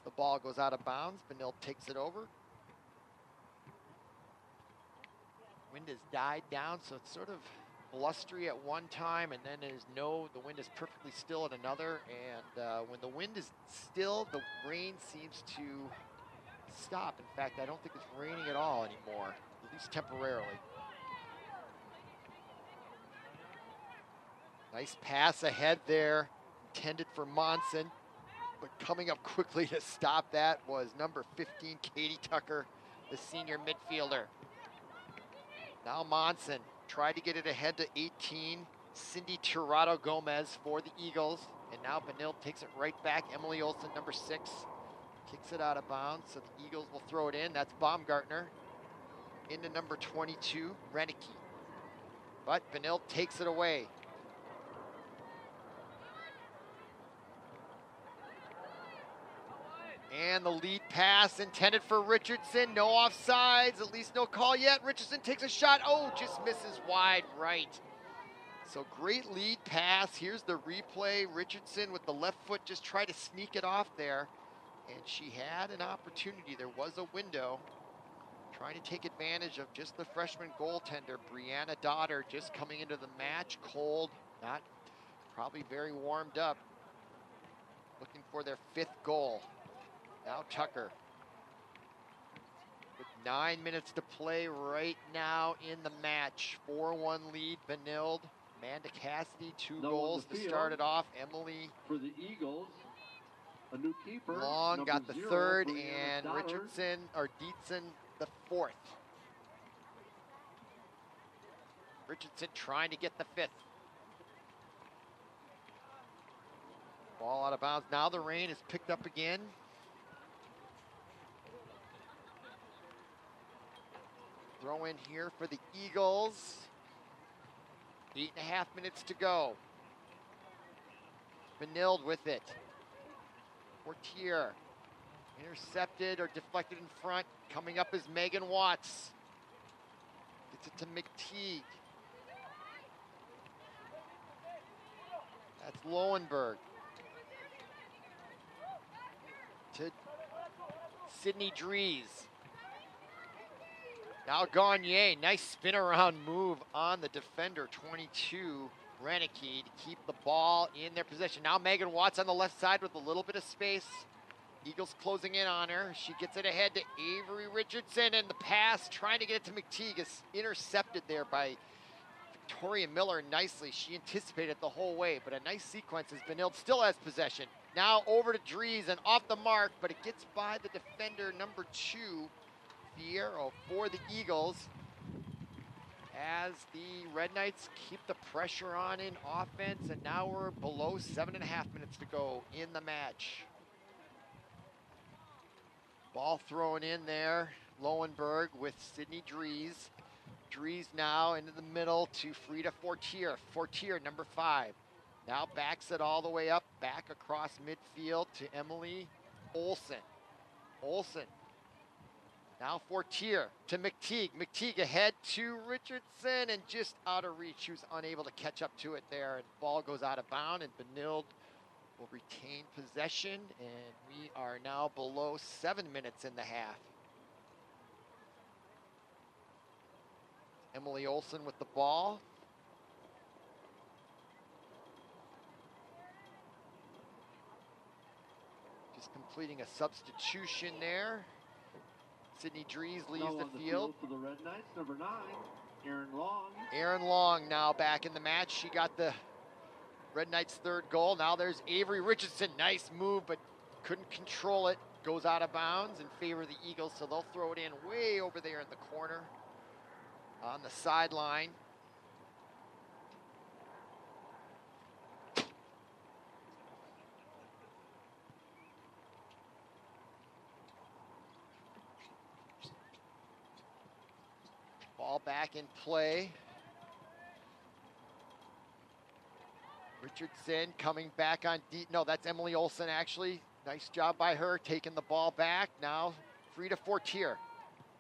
The ball goes out of bounds. Benilde takes it over. Wind has died down, so it's sort of blustery at one time, and then the wind is perfectly still at another. And when the wind is still, the rain seems to stop. In fact, I don't think it's raining at all anymore, at least temporarily. Nice pass ahead there, intended for Monson. But coming up quickly to stop that was number 15, Katie Tucker, the senior midfielder. Now Monson tried to get it ahead to 18, Cindy Tirado Gomez for the Eagles. And now Benilde takes it right back. Emily Olson, number 6, kicks it out of bounds, so the Eagles will throw it in. That's Baumgartner into number 22, Renicky. But Benilde takes it away. And the lead pass intended for Richardson. No offsides, at least no call yet. Richardson takes a shot. Oh, just misses wide right. So great lead pass. Here's the replay. Richardson with the left foot just tried to sneak it off there. And she had an opportunity. There was a window. Trying to take advantage of just the freshman goaltender, Brianna Dotter, just coming into the match. Cold, not probably very warmed up. Looking for their 5th goal. Now Tucker. With 9 minutes to play right now in the match. 4-1 lead, Benilde. Amanda Cassidy, 2 goals to start it off. Emily for the Eagles, a new keeper. Long got the 0, 3rd, Brianna and Dotter. Richardson, or Dietzen, the 4th. Richardson trying to get the 5th. Ball out of bounds. Now the rain is picked up again. Throw in here for the Eagles. 8.5 minutes to go. Benilde with it. Fortier. Intercepted or deflected in front. Coming up is Megan Watts. Gets it to McTeague. That's Lowenberg. To Sydney Drees. Now Gagne, nice spin around move on the defender, 22, Renicky, to keep the ball in their possession. Now Megan Watts on the left side with a little bit of space. Eagles closing in on her. She gets it ahead to Avery Richardson, and the pass trying to get it to McTeague is intercepted there by Victoria Miller nicely. She anticipated the whole way, but a nice sequence as Benilde still has possession. Now over to Drees and off the mark, but it gets by the defender, number 2, Fierro, for the Eagles, as the Red Knights keep the pressure on in offense, and now we're below 7.5 minutes to go in the match. Ball thrown in there, Lowenberg with Sydney Drees. Drees now into the middle to Frida Fortier. Fortier, number 5. Now backs it all the way up, back across midfield to Emily Olsen. Olsen. Now Fortier to McTeague. McTeague ahead to Richardson and just out of reach. She was unable to catch up to it there, and ball goes out of bounds, and Benilde will retain possession, and we are now below 7 minutes in the half. Emily Olsen with the ball. Just completing a substitution there. Sydney Drees leaves the field. For the Red Knights, number 9, Aaron Long. Aaron Long now back in the match. She got the Red Knights' 3rd goal. Now there's Avery Richardson. Nice move, but couldn't control it. Goes out of bounds in favor of the Eagles, so they'll throw it in way over there in the corner on the sideline. Ball back in play. Richardson coming back on deep. No, that's Emily Olsen actually. Nice job by her taking the ball back. Now Frida Fortier.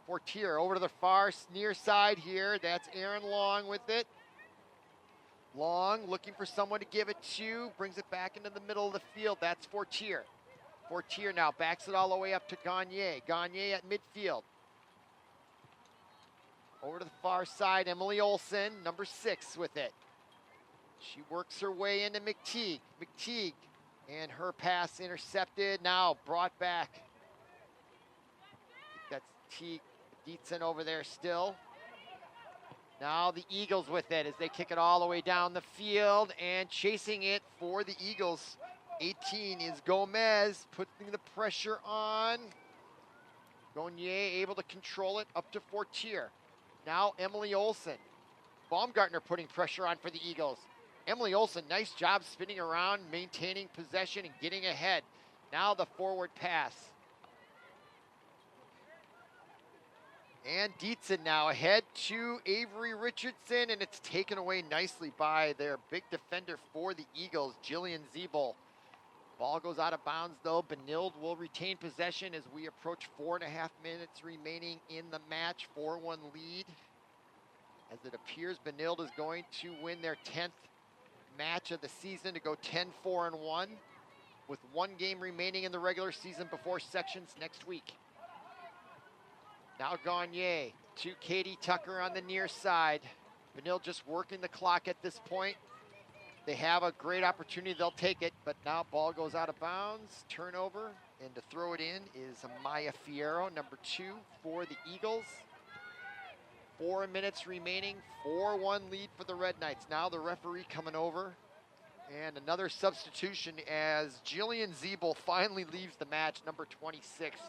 Fortier over to the far near side here. That's Aaron Long with it. Long looking for someone to give it to. Brings it back into the middle of the field. That's Fortier. Fortier now backs it all the way up to Gagne. Gagne at midfield. Over to the far side, Emily Olsen, number 6 with it. She works her way into McTeague. McTeague, and her pass intercepted, now brought back. That's Teague Dietzen over there still. Now the Eagles with it as they kick it all the way down the field, and chasing it for the Eagles. 18 is Gomez, putting the pressure on. Gagne able to control it up to Fortier. Now Emily Olsen. Baumgartner putting pressure on for the Eagles. Emily Olsen, nice job spinning around, maintaining possession and getting ahead. Now the forward pass. And Dietzen now ahead to Avery Richardson, and it's taken away nicely by their big defender for the Eagles, Jillian Ziebel. Ball goes out of bounds though. Benilde will retain possession as we approach 4.5 minutes remaining in the match. 4-1 lead. As it appears Benilde is going to win their 10th match of the season to go 10-4-1 with 1 game remaining in the regular season before sections next week. Now Gagne to Katie Tucker on the near side. Benilde just working the clock at this point. They have a great opportunity, they'll take it, but now ball goes out of bounds, turnover, and to throw it in is Maya Fierro, number 2 for the Eagles. 4 minutes remaining, 4-1 lead for the Red Knights. Now the referee coming over, and another substitution as Jillian Ziebel finally leaves the match, number 26.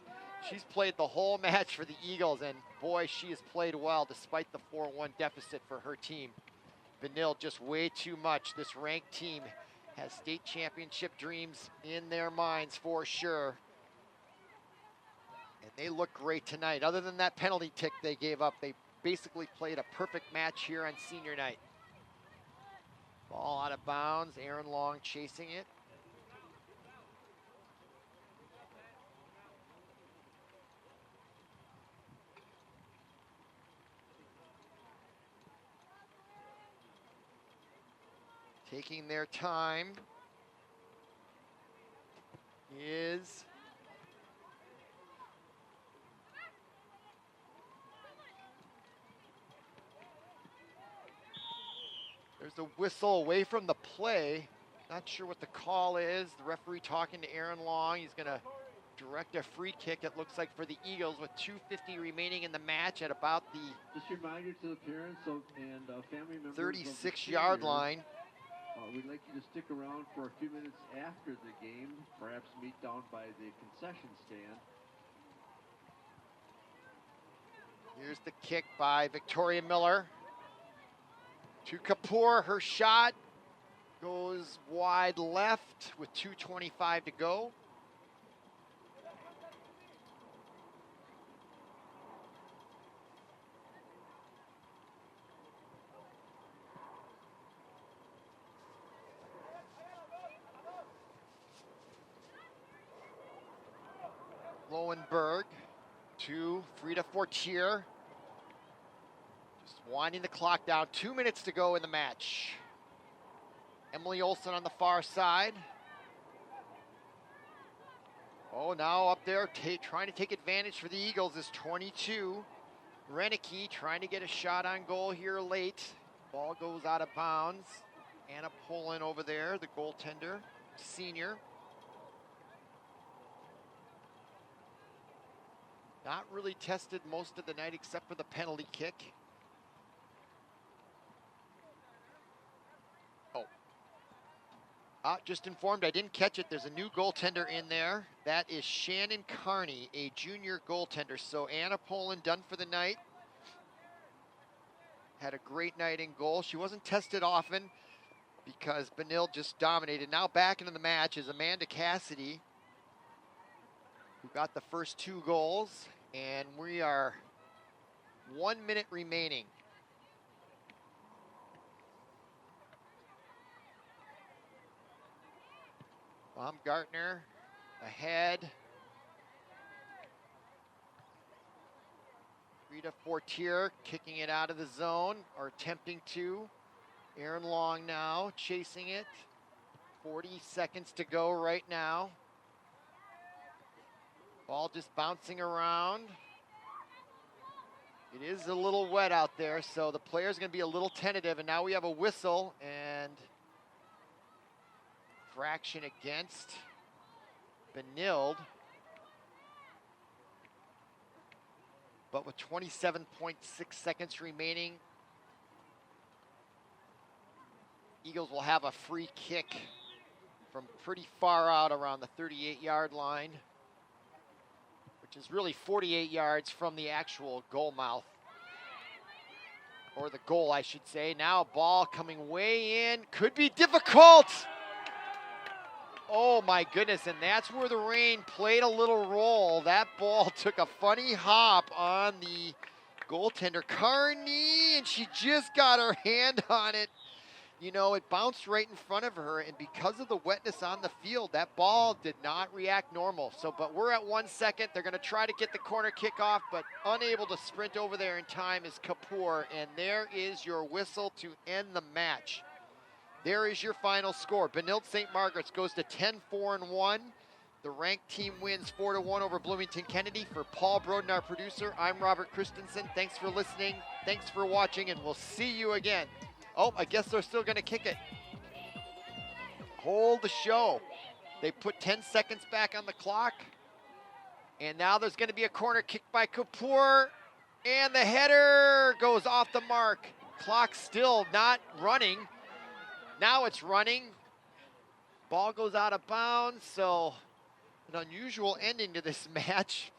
She's played the whole match for the Eagles, and boy, she has played well despite the 4-1 deficit for her team. Benilde just way too much. This ranked team has state championship dreams in their minds for sure. And they look great tonight. Other than that penalty tick they gave up, they basically played a perfect match here on senior night. Ball out of bounds, Aaron Long chasing it. Taking their time is there's a whistle away from the play. Not sure what the call is. The referee talking to Aaron Long. He's going to direct a free kick, it looks like, for the Eagles with 2:50 remaining in the match at about the Just reminder to the parents and family members 36-yard line. We'd like you to stick around for a few minutes after the game, perhaps meet down by the concession stand. Here's the kick by Victoria Miller to Kapoor. Her shot goes wide left with 2:25 to go. Lowenberg to Frida Fortier. Just winding the clock down. 2 minutes to go in the match. Emily Olson on the far side. Oh, now up there trying to take advantage for the Eagles is 22. Renicky trying to get a shot on goal here late. Ball goes out of bounds. Anna Poland over there, the goaltender, senior. Not really tested most of the night except for the penalty kick. Just informed, I didn't catch it. There's a new goaltender in there. That is Shannon Carney, a junior goaltender. So Anna Poland done for the night. Had a great night in goal. She wasn't tested often because Benilde just dominated. Now back into the match is Amanda Cassidy, who got the first 2 goals. And we are 1 minute remaining. Baumgartner ahead. Frida Fortier kicking it out of the zone, or attempting to. Aaron Long now chasing it. 40 seconds to go right now. Ball just bouncing around. It is a little wet out there, so the player's going to be a little tentative, and now we have a whistle and fraction against Benilde. But with 27.6 seconds remaining, Eagles will have a free kick from pretty far out around the 38-yard line, which is really 48 yards from the actual goal mouth, or the goal, I should say. Now ball coming way in, could be difficult. Oh my goodness, and that's where the rain played a little role. That ball took a funny hop on the goaltender, Carney, and she just got her hand on it. You know, it bounced right in front of her, and because of the wetness on the field, that ball did not react normal. So, but we're at 1 second. They're going to try to get the corner kick off, but unable to sprint over there in time is Kapoor, and there is your whistle to end the match. There is your final score. Benilde-St. Margaret's goes to 10-4-1. The ranked team wins 4-1 over Bloomington Kennedy. For Paul Broden, our producer, I'm Robert Christensen. Thanks for listening. Thanks for watching, and we'll see you again. Oh, I guess they're still going to kick it. Hold the show. They put 10 seconds back on the clock. And now there's going to be a corner kick by Kapoor. And the header goes off the mark. Clock still not running. Now it's running. Ball goes out of bounds, so an unusual ending to this match.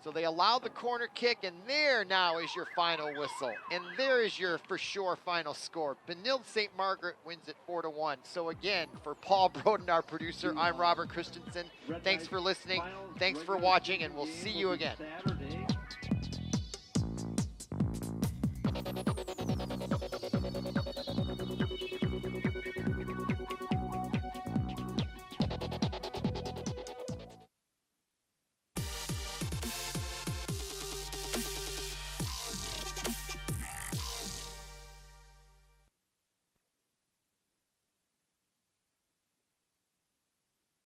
So they allow the corner kick, and there now is your final whistle. And there is your, for sure, final score. Benilde-St. Margaret wins it 4-1. So again, for Paul Broden, our producer, I'm Robert Christensen. Thanks for listening, thanks for watching, and we'll see you again. Saturday.